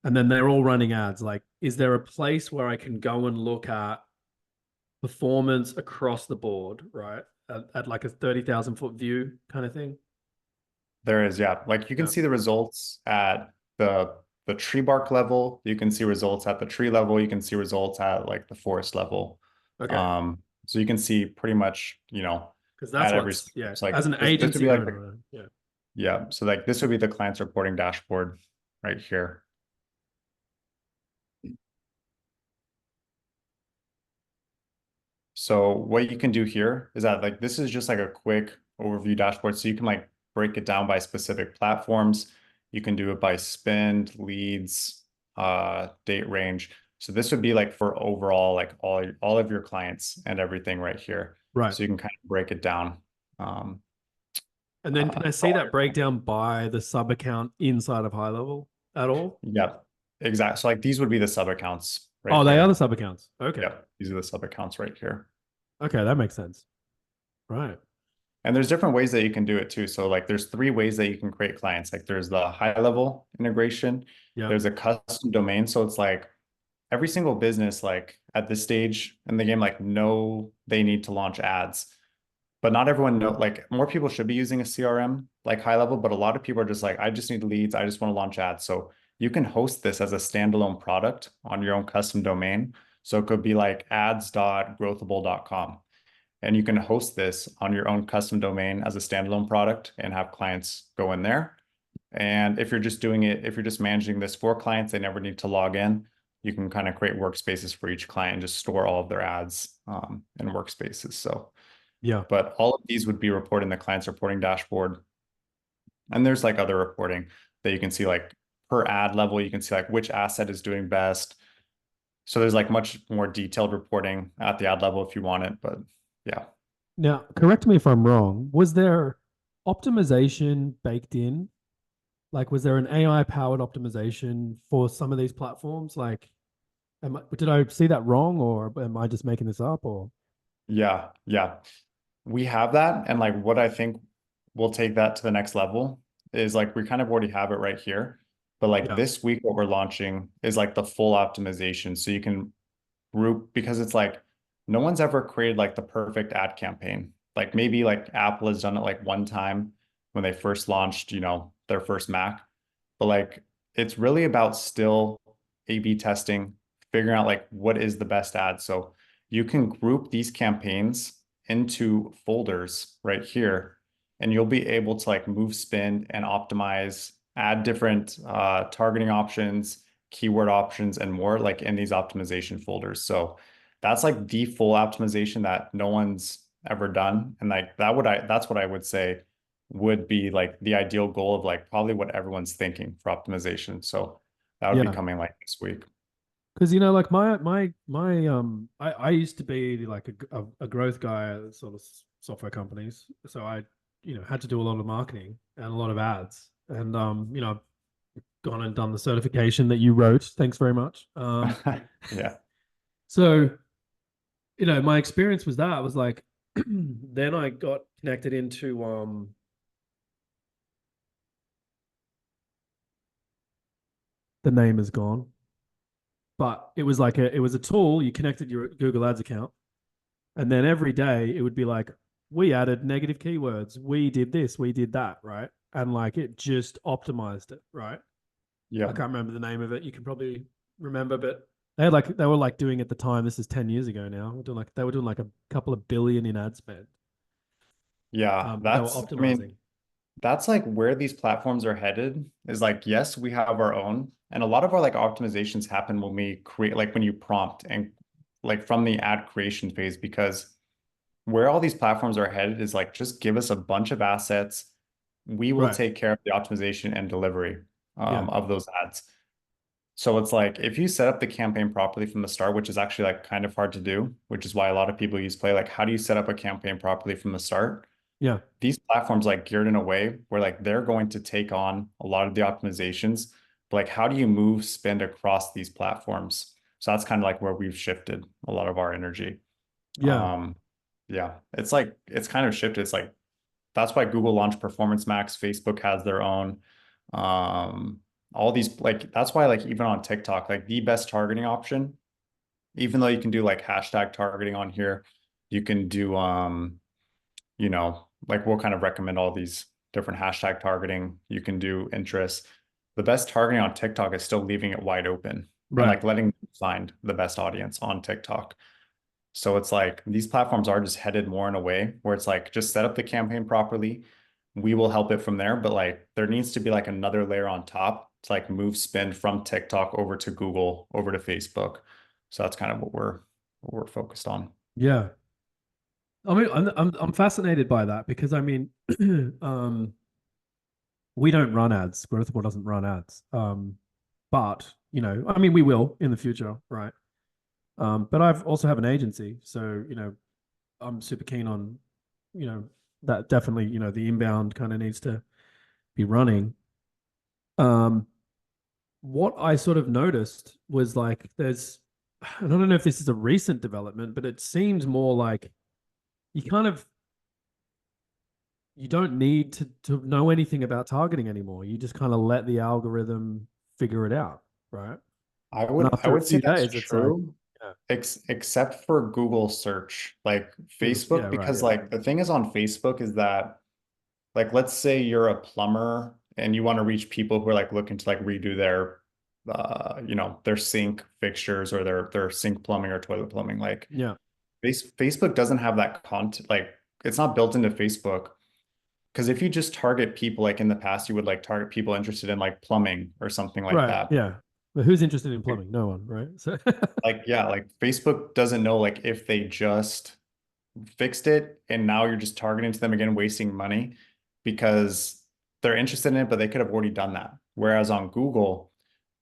and then they're all running ads. Like, is there a place where I can go and look at performance across the board, right? At like a 30,000-foot view kind of thing? There is, yeah. Like you can Yeah. see the results at the tree bark level. You can see results at the tree level. You can see results at like the forest level. Okay. So you can see pretty much, you know, Because that's at every what's, yeah, it's like as an this would be agency like owner. Yeah. yeah. So like this would be the client's reporting dashboard right here. So what you can do here is that like this is just like a quick overview dashboard. So you can like break it down by specific platforms. You can do it by spend, leads, date range. So this would be like for overall, like all of your clients and everything right here. Right. So you can kind of break it down. And then can I see that breakdown by the sub account inside of high level at all? Yeah, exactly. So like these would be the sub accounts right Oh, they here. are the sub accounts. Okay. Yeah, these are the sub accounts right here. Okay, that makes sense. Right. And there's different ways that you can do it too. So like there's 3 ways that you can create clients. Like there's the high level integration. Yeah. There's a custom domain. So it's like every single business, like at this stage in the game, like know they need to launch ads. But not everyone know, like more people should be using a CRM like high level, but a lot of people are just like, I just need leads. I just want to launch ads. So you can host this as a standalone product on your own custom domain. So it could be like ads.growthable.com. And you can host this on your own custom domain as a standalone product and have clients go in there. And if you're just doing it, if you're just managing this for clients, they never need to log in. You can kind of create workspaces for each client and just store all of their ads in workspaces. So, yeah. But all of these would be reported in the client's reporting dashboard. And there's like other reporting that you can see like per ad level, you can see like which asset is doing best. So there's like much more detailed reporting at the ad level if you want it, but yeah. Now, correct me if I'm wrong. Was there optimization baked in? Like, was there an AI powered optimization for some of these platforms? Like, did I see that wrong, or am I just making this up? Or Yeah, we have that. And like what I think will take that to the next level is like we kind of already have it right here. But like yeah, this week, what we're launching is like the full optimization. So you can group because it's like no one's ever created like the perfect ad campaign. Like maybe like Apple has done it like one time when they first launched, you know, their first Mac. But like it's really about still A/B testing, figuring out like what is the best ad. So you can group these campaigns into folders right here, and you'll be able to like move spend and optimize, add different targeting options, keyword options, and more like in these optimization folders. So that's like the full optimization that no one's ever done. And like that's what I would say would be like the ideal goal of like probably what everyone's thinking for optimization. So that would be yeah. coming like this week. Because you know, like I used to be like a growth guy at sort of software companies, so I had to do a lot of marketing and a lot of ads, and I've gone and done the certification that you wrote. Thanks very much. Yeah. So my experience was that I was like, then I got connected into the name is gone. But it was like it was a tool. You connected your Google Ads account, and then every day it would be like, we added negative keywords, we did this, we did that, right? And like it just optimized it, right? Yeah. I can't remember the name of it. You can probably remember, but they were like doing at the time. This is 10 years ago now. They were doing like a couple of billion in ad spend. Yeah, They were that's, I mean, optimizing. that's like where these platforms are headed is like, yes, we have our own, and a lot of our like optimizations happen when we create, like when you prompt and like from the ad creation phase, because where all these platforms are headed is like, just give us a bunch of assets. We will Right. take care of the optimization and delivery Yeah. of those ads. So it's like if you set up the campaign properly from the start, which is actually like kind of hard to do, which is why a lot of people use Play. Like, how do you set up a campaign properly from the start? Yeah. These platforms like geared in a way where like they're going to take on a lot of the optimizations. But like, how do you move spend across these platforms? So that's kind of like where we've shifted a lot of our energy. Yeah. Um, yeah, it's like it's kind of shifted. It's like that's why Google launched Performance Max. Facebook has their own. Um, all these like that's why like even on TikTok, like the best targeting option, even though you can do like hashtag targeting on here, you can do you know, like we'll kind of recommend all these different hashtag targeting. You can do interests. The best targeting on TikTok is still leaving it wide open and Right. like letting them find the best audience on TikTok. So it's like these platforms are just headed more in a way where it's like just set up the campaign properly. We will help it from there, but like there needs to be like another layer on top to like move spend from TikTok over to Google, over to Facebook. So that's kind of what we're focused on. Yeah. I mean, I'm fascinated by that because I mean, um, we don't run ads. Growthable doesn't run ads. But you know, I mean, we will in the future, right? But I've also have an agency, so you know, I'm super keen on, you know, that definitely, you know, the inbound kind of needs to be running. Um, what I sort of noticed was like there's, I don't know if this is a recent development, but it seems more like you kind of you don't need to know anything about targeting anymore. You just kind of let the algorithm figure it out, right? And I after a would say few that's days, it's like, true, yeah, except for Google search, like yeah, Facebook, right, because yeah, like the thing is on Facebook is that like let's say you're a plumber and you want to reach people who are like looking to like redo their you know, their sink fixtures or their sink plumbing or toilet plumbing. Like yeah, Facebook doesn't have that content, like it's not built into Facebook. Because if you just target people like in the past, you would like target people interested in like plumbing or something like right, that. yeah. But who's interested in plumbing? No one, right? So, Like, yeah, like Facebook doesn't know like if they just fixed it and now you're just targeting to them again, wasting money because they're interested in it, but they could have already done that. Whereas on Google,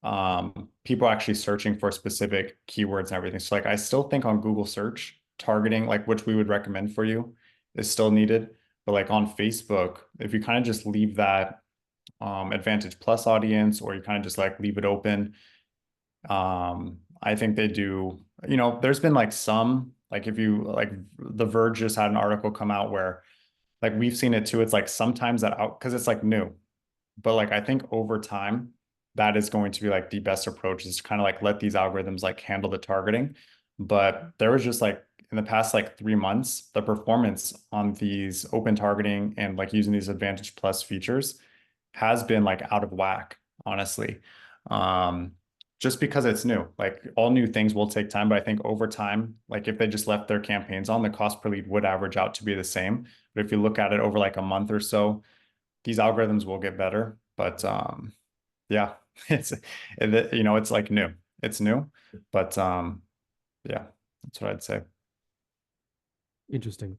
people are actually searching for specific keywords and everything. So like I still think on Google search, targeting, like which we would recommend for you, is still needed. But like on Facebook, if you kind of just leave that Advantage Plus audience, or you kind of just like leave it open, I think they do, you know, there's been like some, like if you like The Verge just had an article come out where like we've seen it too. It's like sometimes that out because it's like new, but like I think over time that is going to be like the best approach is to kind of like let these algorithms like handle the targeting. But there was just like in the past like 3 months, the performance on these open targeting and like using these Advantage Plus features has been like out of whack, honestly. Um, just because it's new. Like all new things will take time, but I think over time, like if they just left their campaigns on, the cost per lead would average out to be the same. But if you look at it over like a month or so, these algorithms will get better. But yeah, you know, it's like new. It's new, but yeah, that's what I'd say. interesting.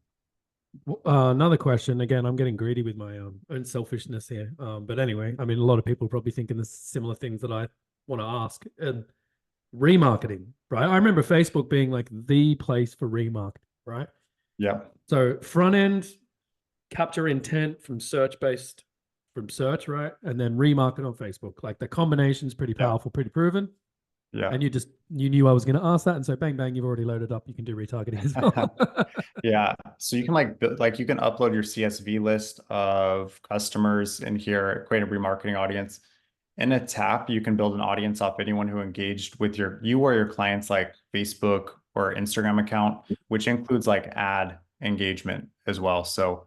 Another question. Again, I'm getting greedy with my own selfishness here. But anyway, I mean, a lot of people are probably thinking the similar things that I want to ask. And remarketing, right? I remember Facebook being like the place for remarketing, right? Yeah. So front end capture intent from search based from search, right? And then remarket on Facebook. Like the combination's pretty Yeah. powerful, pretty proven. Yeah. And you knew I was going to ask that, and so bang bang, you've already loaded up. You can do retargeting as well. Yeah. So you can like like you can upload your CSV list of customers in here, create a remarketing audience. In a tap, you can build an audience off anyone who engaged with you or your clients like Facebook or Instagram account, which includes like ad engagement as well. So,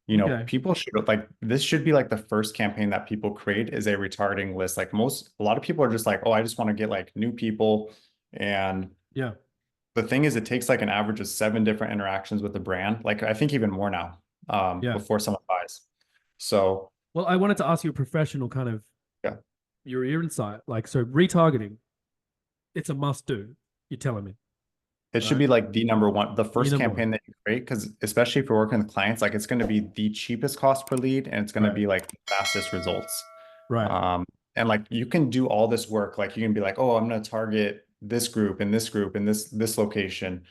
you know, Okay. people should like this should be like the first campaign that people create is a retargeting list. Like a lot of people are just like, oh, I just want to get like new people. And Yeah. the thing is, it takes like an average of 7 different interactions with the brand. Like I think even more now, Yeah. before someone buys. So Well, I wanted to ask you a professional kind of yeah, your insight. Like, so retargeting, it's a must do. You're telling me, it should right? be like the number one, the You first number one. campaign that you create, because especially if you're working with clients, like it's going to be the cheapest cost per lead and it's going to Right. be like the fastest results. Right. Um, and like you can do all this work, like you can be like, oh, I'm going to target this group and this group and this location.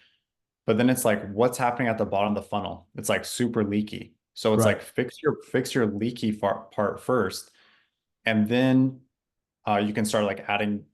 But then it's like, what's happening at the bottom of the funnel? It's like super leaky. So it's Right. like fix your leaky part first, and then you can start like adding,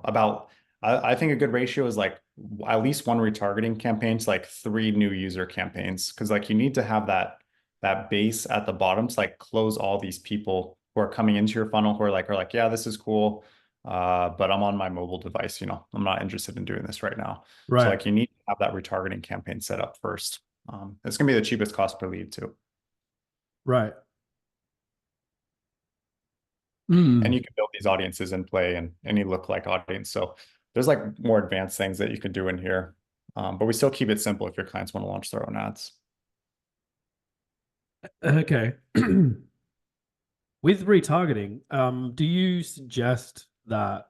about I think a good ratio is like at least one retargeting campaign to like 3 new user campaigns, because like you need to have that base at the bottom to like close all these people who are coming into your funnel who are like, yeah, this is cool, but I'm on my mobile device, I'm not interested in doing this right now. So Right. like you need to have that retargeting campaign set up first. It's gonna be the cheapest cost per lead too. Right. And Mm. you can build these audiences in play and any lookalike audience. So there's like more advanced things that you can do in here. But we still keep it simple if your clients want to launch their own ads. Okay. With retargeting, do you suggest that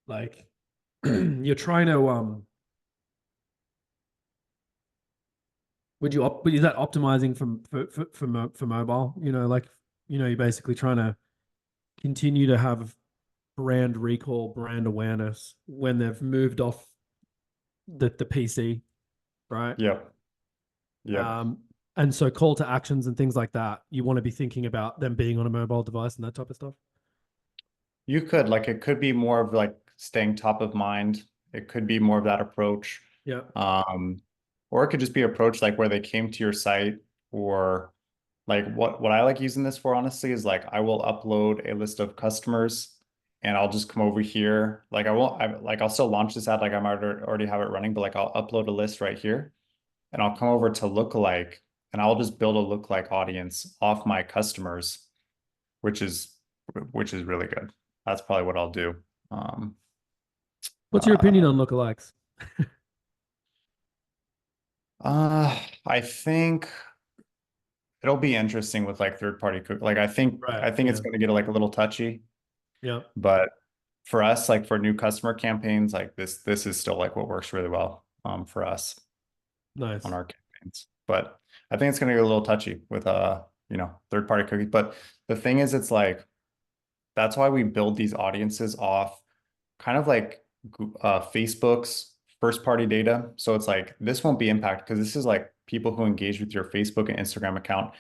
like you're trying to is that optimizing for mobile? Like you're basically trying to continue to have brand recall, brand awareness when they've moved off the PC, right? Yep. Yep. Um, and so call to actions and things like that, you want to be thinking about them being on a mobile device and that type of stuff. You could, like, it could be more of like staying top of mind. It could be more of that approach. Yeah. Or it could just be approach like where they came to your site, or like what I like using this for honestly is like I will upload a list of customers and I'll just come over here. Like I'll still launch this ad, like I might already have it running, but like I'll upload a list right here and I'll come over to lookalike and I'll just build a lookalike audience off my customers, which is really good. That's probably what I'll do. Um, What's your opinion on lookalikes? I think it'll be interesting with like third party cook. Like Right. I think it's Yeah. going to get like a little touchy, Yeah. but for us, like for new customer campaigns, like this is still like what works really well for us on Nice. our campaigns. But I think it's going to get a little touchy with third party cookies. But the thing is, it's like that's why we build these audiences off kind of like Facebook's first party data. So it's like this won't be impacted because this is like people who engage with your Facebook and Instagram account.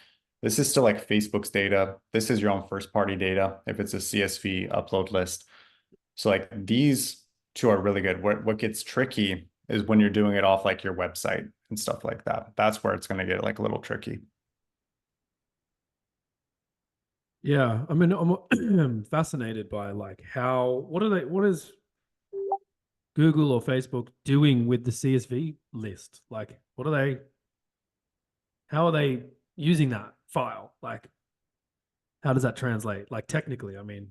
This is still like Facebook's data. This is your own first party data if it's a CSV upload list. So like these two are really good. What gets tricky is when you're doing it off like your website and stuff like that. That's where it's going to get like a little tricky. Yeah. I mean, I'm fascinated by like what is Google or Facebook doing with the CSV list? Like, how are they using that file? Like, how does that translate? Like, technically, I mean,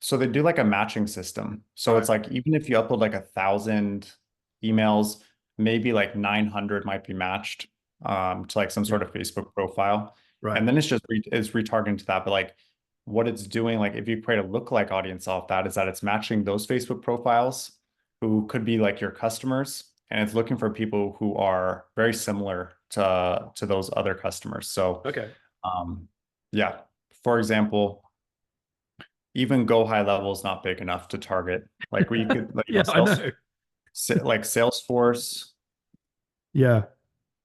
So they do like a matching system. So right, it's like even if you upload like 1,000 emails, maybe like 900 might be matched to like some yeah, sort of Facebook profile. right, And then it's retargeting to that. But like what it's doing, like if you create a lookalike audience off that, is that it's matching those Facebook profiles who could be like your customers, and it's looking for people who are very similar to those other customers. So okay, um, yeah, for example, even Go High Level is not big enough to target. Like we could, like, yeah, I know, Like Salesforce, yeah.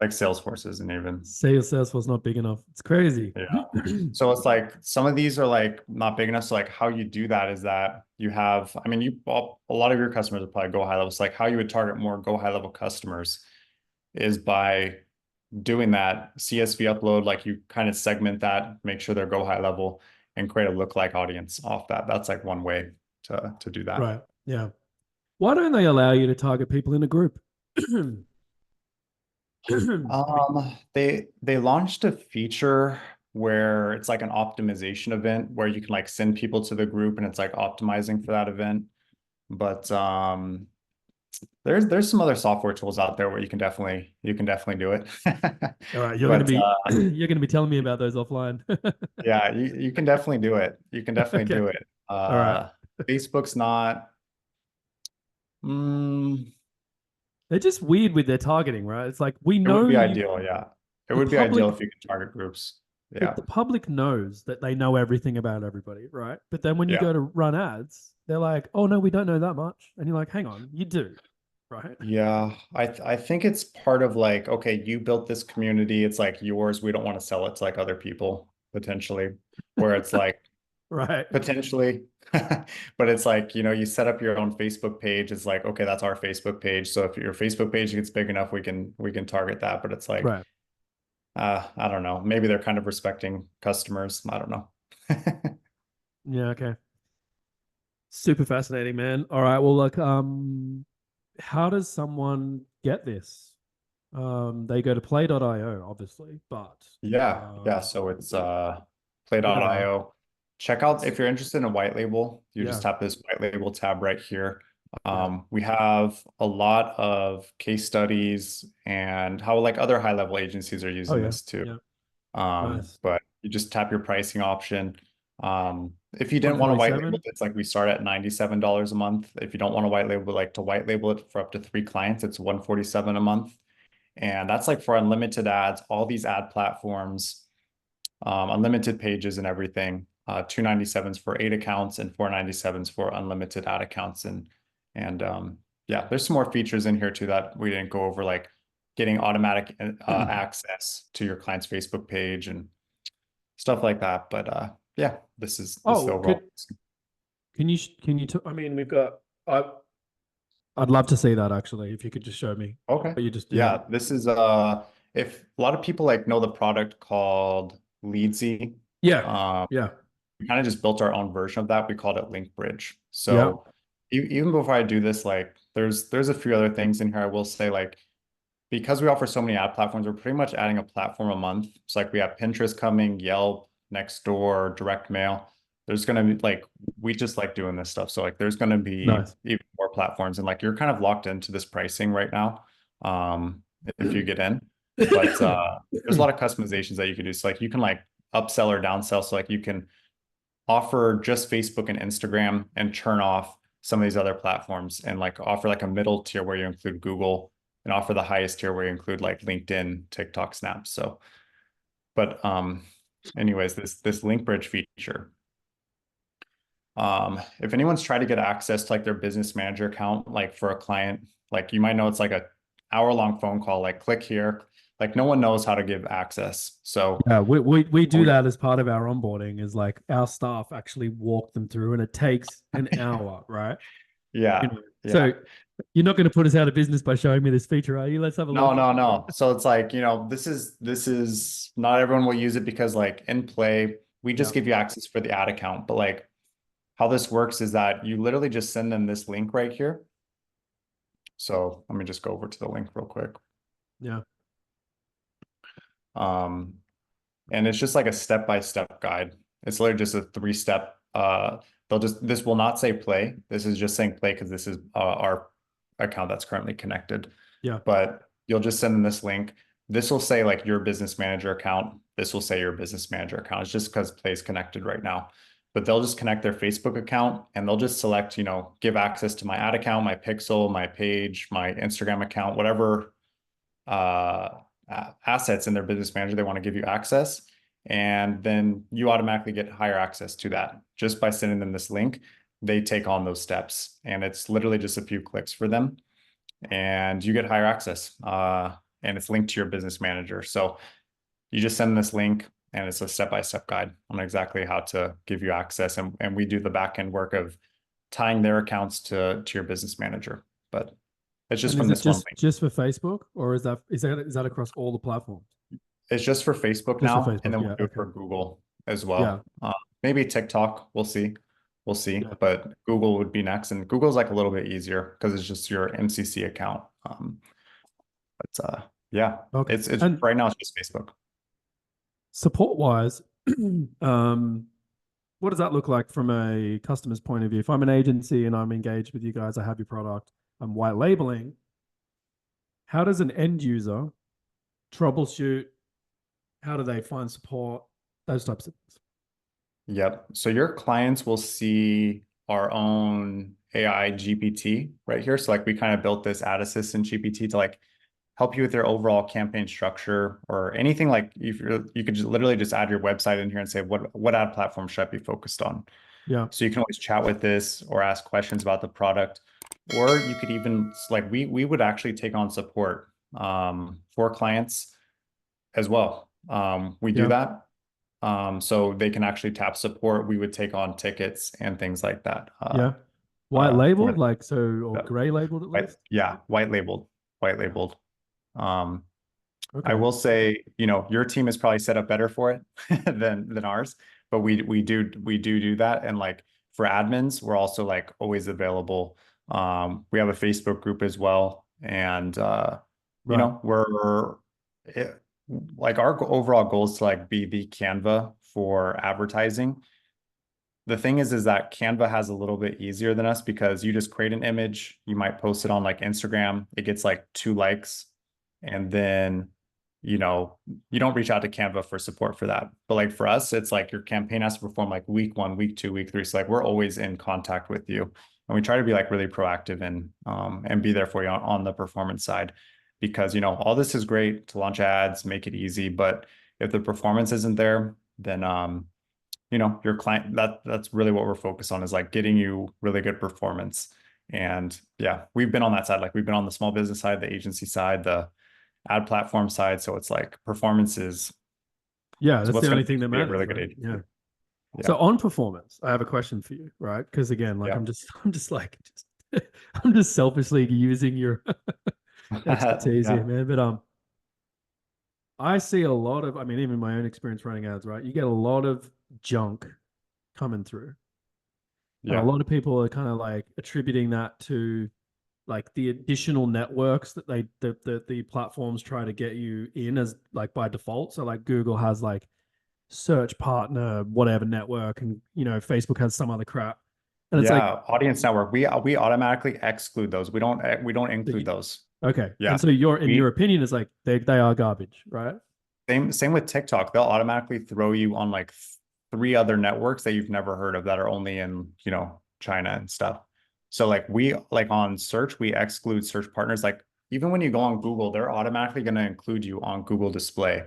like Salesforce isn't even. Sales was not big enough. It's crazy. Yeah. So it's like some of these are like not big enough. So like how you do that is that you have, I mean, a lot of your customers are probably Go High Level. It's like how you would target more Go High Level customers is by doing that CSV upload. Like you kind of segment that, make sure they're Go High Level, and create a lookalike audience off that. That's like one way to do that. Right. Yeah. Why don't they allow you to target people in a group? I mean, They launched a feature where it's like an optimization event where you can like send people to the group and it's like optimizing for that event. But There's some other software tools out there where you can definitely do it. All right, you're gonna But be you're gonna be telling me about those offline. yeah, you can definitely do it. You can definitely Okay. do it. All right. Facebook's not. Mm, They're just weird with their targeting, right? It's like we it would know be you ideal, yeah. It the would be ideal public if you could target groups. but Yeah, the public knows that they know everything about everybody, right? But then when you yeah. go to run ads, they're like, "Oh no, we don't know that much." And you're like, "Hang on, you do." Right? Yeah, I think it's part of like, okay, you built this community, it's like yours. We don't want to sell it to like other people potentially, where it's like Right. potentially, but it's like, you set up your own Facebook page. It's like, okay, that's our Facebook page. So if your Facebook page gets big enough, we can target that. But it's like, Right. I don't know. Maybe they're kind of respecting customers. I don't know. Yeah, okay. Super fascinating, man. All right. Well, look, how does someone get this? They go to play.io, obviously, but Yeah. So it's yeah, play.io. Check out if you're interested in a white label, you just yeah. tap this white label tab right here. Yeah. We have a lot of case studies and how like other high level agencies are Oh using yeah. this too. Yeah. Nice. But you just tap your pricing option. If you didn't want to white label 147. it, it's like we start at $97 a month. If you don't want to white label, like to white label it for up to 3 clients, it's 147 a month. And that's like for unlimited ads, all these ad platforms, unlimited pages and everything. 297s for 8 accounts and 497s for unlimited ad accounts. And yeah, there's some more features in here too that we didn't go over, like getting automatic access to your client's Facebook page and stuff like that. But yeah, this is the Oh, overall. can you I mean, we've got I'd love to see that actually, if you could just show me Okay. what you just did. Yeah, this is if a lot of people like know the product called Leadsy. Yeah. Um, Yeah. we kind of just built our own version of that. We called it Link Bridge. Yeah. So even before I do this, like there's a few other things in here. I will say, like, because we offer so many ad platforms, we're pretty much adding a platform a month. It's like we have Pinterest coming, Yelp, Nextdoor, direct mail. There's gonna be like, we just like doing this stuff. So like there's gonna be Nice. even more platforms, and like you're kind of locked into this pricing right now. If you get in. But there's a lot of customizations that you can do. So like you can like upsell or downsell. So like you can offer just Facebook and Instagram and churn off some of these other platforms, and like offer like a middle tier where you include Google, and offer the highest tier where you include like LinkedIn, TikTok, Snap. So, but anyways, this link bridge feature. If anyone's tried to get access to like their business manager account, like for a client, like you might know it's like a hour-long phone call, like click here. Like no one knows how to give access. So Yeah, we do we, that as part of our onboarding, is like our staff actually walk them through and it takes an hour, right? You yeah, know, yeah. so you're not going to put us out of business by showing me this feature, are you? Let's have a No, look. no, no. So it's like, this is not everyone will use it, because like in Play, we Yeah. just give you access for the ad account. But like how this works is that you literally just send them this link right here. So let me just go over to the link real quick. Yeah. Um, and it's just like a step-by-step guide. It's literally just a 3-step. This will not say play. This is just saying play because this is our account that's currently connected. Yeah. But you'll just send them this link. This will say like your business manager account. This will say your business manager account. It's just because Play is connected right now. But they'll just connect their Facebook account, and they'll just select, give access to my ad account, my pixel, my page, my Instagram account, whatever assets in their business manager they want to give you access. And then you automatically get higher access to that just by sending them this link. They take on those steps, and it's literally just a few clicks for them, and you get higher access. And it's linked to your business manager. So you just send this link, and it's a step-by-step guide on exactly how to give you access. And we do the back-end work of tying their accounts to your business manager. But it's just And from is it this one link. just for Facebook, or is that across all the platforms? It's just for Facebook Just for now, and Facebook, then yeah, we'll do it okay. for Google as Yeah. well. Maybe TikTok, we'll see. We'll see. Yeah. But Google would be next, and Google's like a little bit easier because it's just your MCC account. But yeah, Okay. it's And right now it's just Facebook. support wise, what does that look like from a customer's point of view? If I'm an agency and I'm engaged with you guys, I have your product. I'm white labeling. How does an end user troubleshoot? How do they find support? Those types of things. Yep. So your clients will see our own AI GPT right here. So like we kind of built this ad assistant GPT to like help you with your overall campaign structure or anything. Like if you could just literally just add your website in here and say what ad platform should I be focused on. Yeah. So you can always chat with this or ask questions about the product, or you could even like we would actually take on support for clients as well. We do Yeah. that. So they can actually tap support. We would take on tickets and things like that. Yeah. White For labeled, like so, or the gray labeled at least. yeah, white labeled, white labeled. Um, I Okay. will say, you know, your team is probably set up better for it than ours, but we do that. And like for admins, we're also like always available. We have a Facebook group as well, and you Right. know, it, like our overall goal is to like be the Canva for advertising. The thing is that Canva has a little bit easier than us because you just create an image, you might post it on like Instagram, it gets like 2 likes, and then you know, you don't reach out to Canva for support for that. But like for us, it's like your campaign has to perform like week 1, week 2, week 3. So like we're always in contact with you. And we try to be like really proactive and be there for you on the performance side. Because you know, all this is great to launch ads, make it easy, but if the performance isn't there, then you know, your client, that's really what we're focused on, is like getting you really good performance. And yeah, we've been on that side. Like we've been on the small business side, the agency side, the ad platform side. So it's like performance is Yeah, that's what's the going only to thing that be a matters, really good right? agency. Yeah. Yeah. So on performance, I have a question for you, right? Because again, like Yeah. I'm just like I'm just selfishly using your expertise Yeah. here, man. But I see a lot of, I mean, even my own experience running ads, right? You get a lot of junk coming through. And a Yeah. lot of people are kind of like attributing that to like the additional networks that the platforms try to get you in as like by default. So like Google has like search partner, whatever network, and you know, Facebook has some other crap. And it's like Yeah. Audience network. We automatically exclude those. We don't include those. okay. Yeah. And so your in your We opinion is like they are garbage, right? same with TikTok. They'll automatically throw you on like 3 other networks that you've never heard of that are only in, you know, China and stuff. So like we like on search, we exclude search partners. Like even when you go on Google, they're automatically going to include you on Google Display.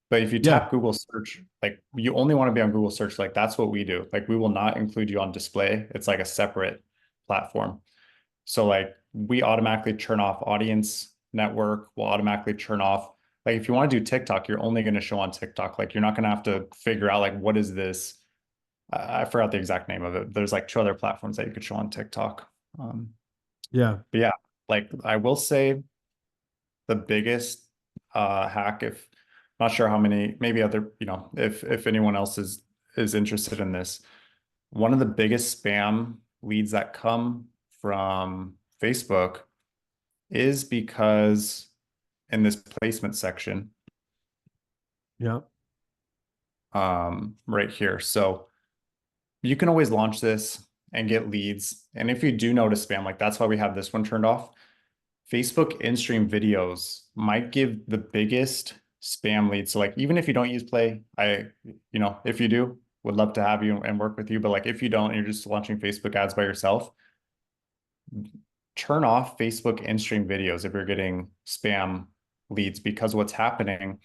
But if you Yeah. tap Google search, like you only want to be on Google search, like that's what we do. Like we will not include you on display. It's like a separate platform. So like we automatically turn off audience network, we'll automatically turn off. Like if you want to do TikTok, you're only going to show on TikTok. Like you're not going to have to figure out like what is this? I forgot the exact name of it. There's like 2 other platforms that you could show on TikTok. Yeah. But yeah, like I will say the biggest hack, if not sure how many, maybe other, you know, if anyone else is interested in this, one of the biggest spam leads that come from Facebook is because in this placement section, Yeah. right here. So you can always launch this and get leads. And if you do notice spam, like that's why we have this one turned off. Facebook in-stream videos might give the biggest spam leads. So like even if you don't use Play, you know, if you do, would love to have you and work with you. But like if you don't, and you're just launching Facebook ads by yourself, turn off Facebook in-stream videos if you're getting spam leads, because what's happening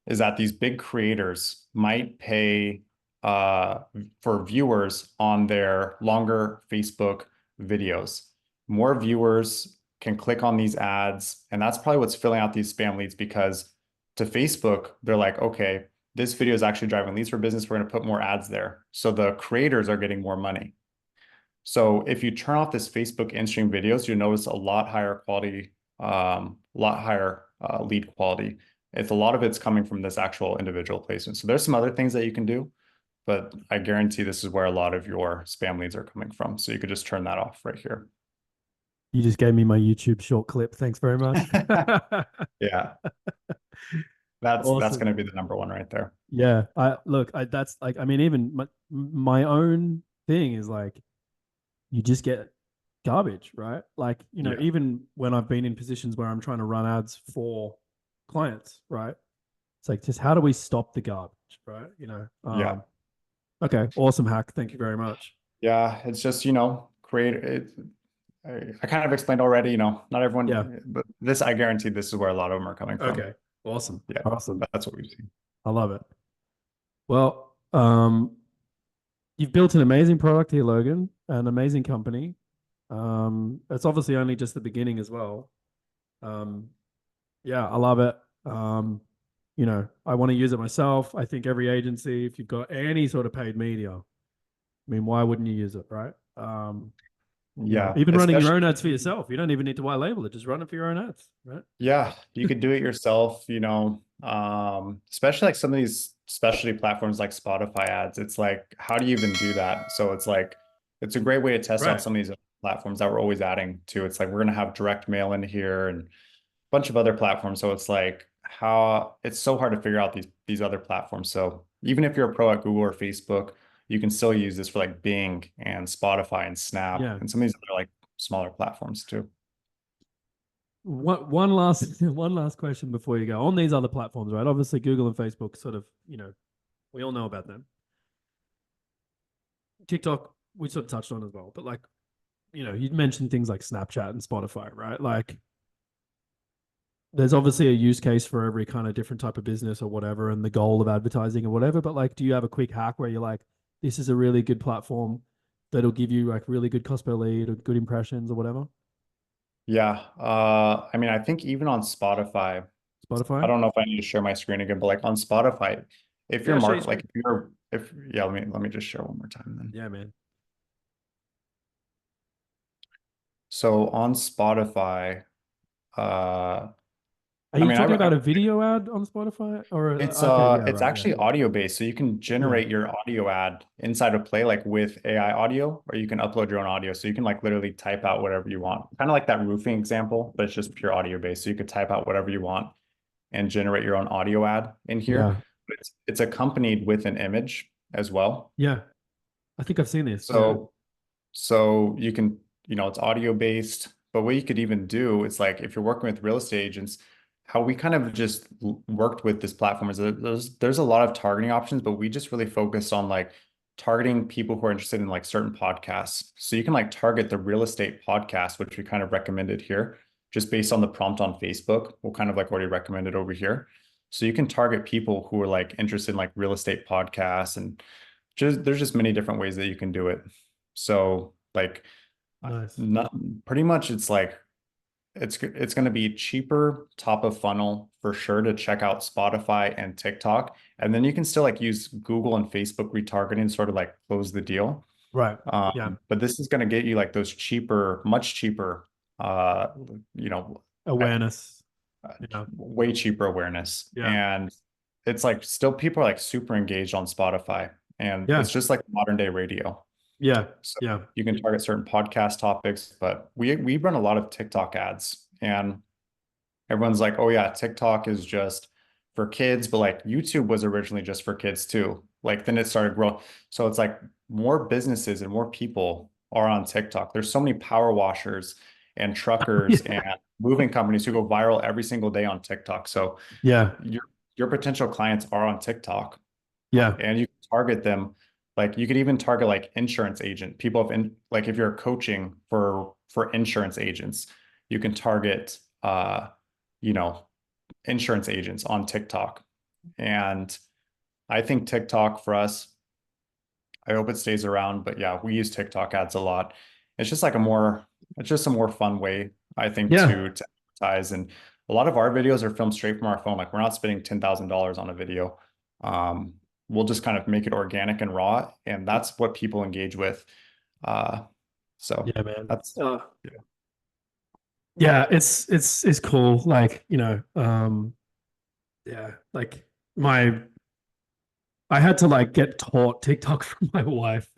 is that these big creators might pay for viewers on their longer Facebook videos. More viewers can click on these ads, and that's probably what's filling out these spam leads, because to Facebook, they're like, okay, this video is actually driving leads for business. We're going to put more ads there. So the creators are getting more money. So if you turn off this Facebook in-stream videos, you'll notice a lot higher quality, lot higher lead quality. A lot of it's coming from this actual individual placement. So there's some other things that you can do, but I guarantee this is where a lot of your spam leads are coming from. So you could just turn that off right here. You just gave me my YouTube short clip. Thanks very much. Yeah. That's Awesome. going to be the number one right there. Yeah. That's like, I mean, even my own thing is like, you just get garbage, right? Like, Yeah. even when I've been in positions where I'm trying to run ads for clients, right? It's like, just how do we stop the garbage, right? Yeah. Okay, awesome hack. Thank you very much. Yeah. It's just, create it. I kind of explained already, not Yeah. everyone, but this, I guarantee this is where a lot of them are coming from. Okay. Awesome. Yeah. Awesome. That's what we've seen. I love it. Well, you've built an amazing product here, Logan, an amazing company. It's obviously only just the beginning as well. Um, yeah, I love it. I want to use it myself. I think every agency, if you've got any sort of paid media, I mean, why wouldn't you use it, right? Yeah. Even running your Especially, own ads for yourself, you don't even need to white label it. Just run it for your own ads, right? yeah, you could do it yourself, especially like some of these specialty platforms like Spotify ads. It's like, how do you even do that? So it's like, it's a great way to test out Right. some of these other platforms that we're always adding to. It's like, we're going to have direct mail in here and a bunch of other platforms. So it's like, how it's so hard to figure out these other platforms. So even if you're a pro at Google or Facebook, you can still use this for like Bing and Spotify and Snap Yeah. and some of these other like smaller platforms too. One last one last question before you go. On these other platforms, right? Obviously, Google and Facebook sort of, we all know about them. TikTok, we sort of touched on as well, but like, you'd mentioned things like Snapchat and Spotify, right? Like, there's obviously a use case for every kind of different type of business or whatever, and the goal of advertising or whatever. But like, do you have a quick hack where you're like, this is a really good platform that'll give you like really good cost per lead or good impressions or whatever? Yeah. I mean, I think even on Spotify, I Spotify? don't know if I need to share my screen again, but like on Spotify, if you're Yeah, show your market, like screen. if yeah, let me just share one more time then. Yeah, man. So on Spotify, uh, Are I you mean, talking about a video ad on Spotify? Or okay, yeah, it's right, yeah. actually audio based, so you can Yeah. generate your audio ad inside of Play, like with AI audio, or you can upload your own audio. So you can like literally type out whatever you want, kind of like that roofing example, but it's just pure audio based. So you could type out whatever you want and generate your own audio ad in here. Yeah. But it's accompanied with an image as well. Yeah. I think I've seen this. Yeah. So so you can, it's audio based, but what you could even do is like if you're working with real estate agents, how we kind of just worked with this platform is that there's a lot of targeting options, but we just really focus on like targeting people who are interested in like certain podcasts. So you can like target the real estate podcast, which we kind of recommended here, just based on the prompt on Facebook. We'll kind of like already recommended over here. So you can target people who are like interested in like real estate podcasts and just there's just many different ways that you can do it. So like Nice. not pretty much it's like it's going to be cheaper top of funnel for sure to check out Spotify and TikTok. And then you can still like use Google and Facebook retargeting to sort of like close the deal. Right. Yeah. But this is going to get you like those cheaper, much cheaper, uh, you know, Awareness. Yeah. way cheaper awareness. Yeah. And it's like still people are like super engaged on Spotify and Yeah. it's just like modern day radio. Yeah. So Yeah. you can target certain podcast topics, but we run a lot of TikTok ads and everyone's like, oh yeah, TikTok is just for kids, but like YouTube was originally just for kids too. Like then it started growing. So it's like more businesses and more people are on TikTok. There's so many power washers and truckers Yeah. and moving companies who go viral every single day on TikTok. So Yeah. your potential clients are on TikTok Yeah. and you can target them. Like you could even target like insurance agent people like if you're coaching for insurance agents, you can target you know insurance agents on TikTok. And I think TikTok for us, I hope it stays around, but yeah, we use TikTok ads a lot. It's just a more fun way, I think, Yeah. to advertise. And a lot of our videos are filmed straight from our phone. Like we're not spending $10,000 on a video. Um, we'll just kind of make it organic and raw, and that's what people engage with. So Yeah, man. that's yeah. Yeah, it's cool. Like, yeah, like I had to like get taught TikTok from my wife.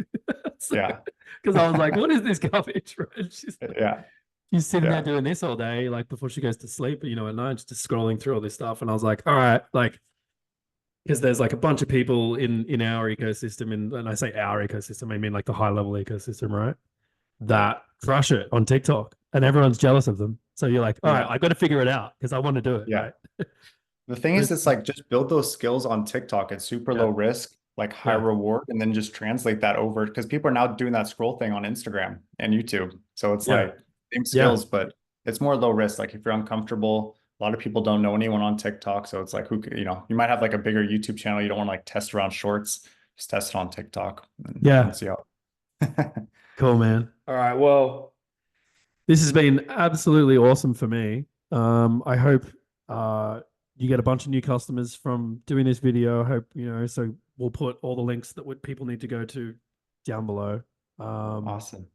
Yeah. Because I was like, what is this garbage? Right? Yeah. She's sitting there Yeah. doing this all day, like before she goes to sleep, at night, just scrolling through all this stuff. And I was like, all right, like, because there's like a bunch of people in our ecosystem, and I say our ecosystem, I mean like the high level ecosystem, right? That crush it on TikTok and everyone's jealous of them. So you're like, all right, Yeah. I got to figure it out because I want to do it. Yeah. Right. The thing is, it's like just build those skills on TikTok. It's super Yeah. low risk, like high Yeah. reward, and then just translate that over because people are now doing that scroll thing on Instagram and YouTube. So it's Yeah. like same Yeah. skills, but it's more low risk. Like if you're uncomfortable, a lot of people don't know anyone on TikTok. So it's like you might have like a bigger YouTube channel. You don't want to like test around shorts, just test it on TikTok Yeah. and see how. Cool, man. All right. Well, this has been absolutely awesome for me. I hope you get a bunch of new customers from doing this video. I hope, so we'll put all the links that people need to go to down below. Awesome.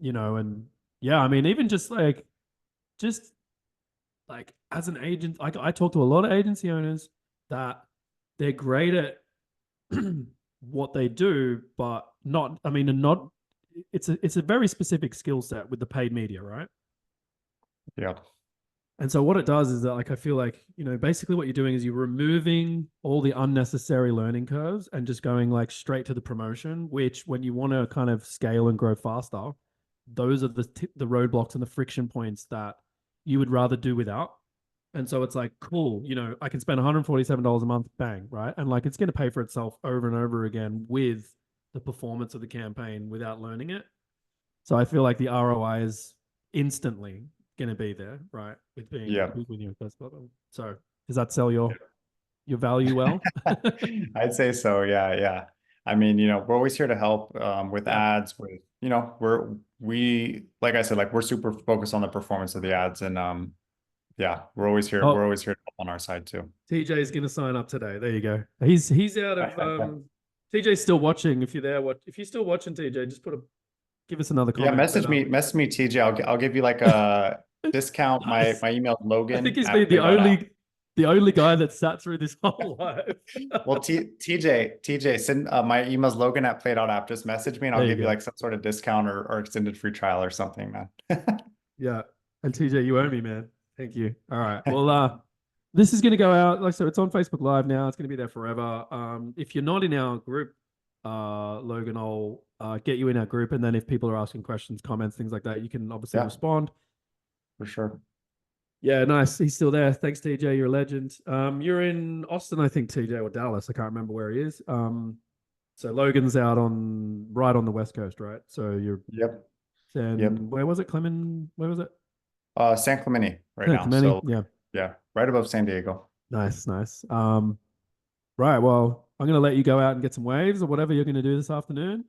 And yeah, I mean, even just like as an agent, I talk to a lot of agency owners that they're great at what they do, but it's a very specific skill set with the paid media, right? Yeah. And so what it does is that I feel like, basically what you're doing is you're removing all the unnecessary learning curves and just going like straight to the promotion, which when you want to kind of scale and grow faster, those are the roadblocks and the friction points that you would rather do without. And so it's like, cool, I can spend $147 a month, bang, right? And like, it's going to pay for itself over and over again with the performance of the campaign without learning it. So I feel like the ROI is instantly going to be there, right? With being when you're first button. So does that sell your value well? I'd say so. Yeah. I mean, we're always here to help with ads, with, we like I said, like we're super focused on the performance of the ads, and we're always here. We're always here to help on our side too. TJ is going to sign up today. There you go. He's out of TJ's still watching. If you're there, if you're still watching, TJ, just give us another comment. Yeah, message me, TJ. I'll give you like a discount. Nice. My email is Logan. I think he's been the only guy that sat through this whole life. Well, TJ, send my email's Logan@play.app. Just message me and I'll give you like some sort of discount or extended free trial or something, man. Yeah. And TJ, you owe me, man. Thank you. All right. Well, this is going to go out. So it's on Facebook Live now. It's going to be there forever. If you're not in our group, Logan, I'll get you in our group. And then if people are asking questions, comments, things like that, you can obviously respond. For sure. Yeah, nice. He's still there. Thanks, TJ. You're a legend. You're in Austin, I think, TJ, or Dallas. I can't remember where he is. So Logan's out right on the West Coast, right? So you're. Yep. And where was it? Where was it? San Clemente now. Clemente, so yeah, right above San Diego. Nice. Right. Well, I'm gonna let you go out and get some waves or whatever you're gonna do this afternoon.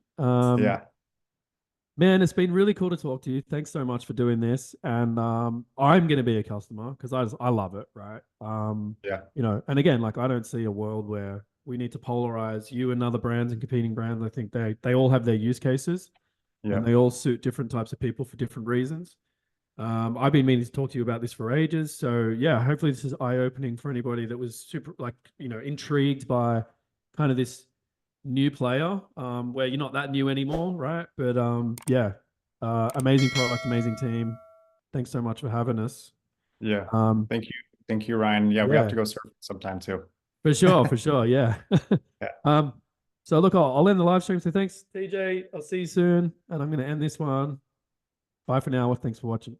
Man, it's been really cool to talk to you. Thanks so much for doing this. And I'm gonna be a customer because I love it, right? And again, like I don't see a world where we need to polarize you and other brands and competing brands. I think they all have their use cases. And they all suit different types of people for different reasons. I've been meaning to talk to you about this for ages. So yeah, hopefully this is eye-opening for anybody that was super intrigued by kind of this new player, where you're not that new anymore, right? But amazing product, amazing team. Thanks so much for having us. Yeah. Thank you, Ryan. Yeah, we have to go surf sometime too. For sure. Yeah. So look, I'll end the live stream. So thanks, TJ. I'll see you soon. And I'm going to end this one. Bye for now. Thanks for watching.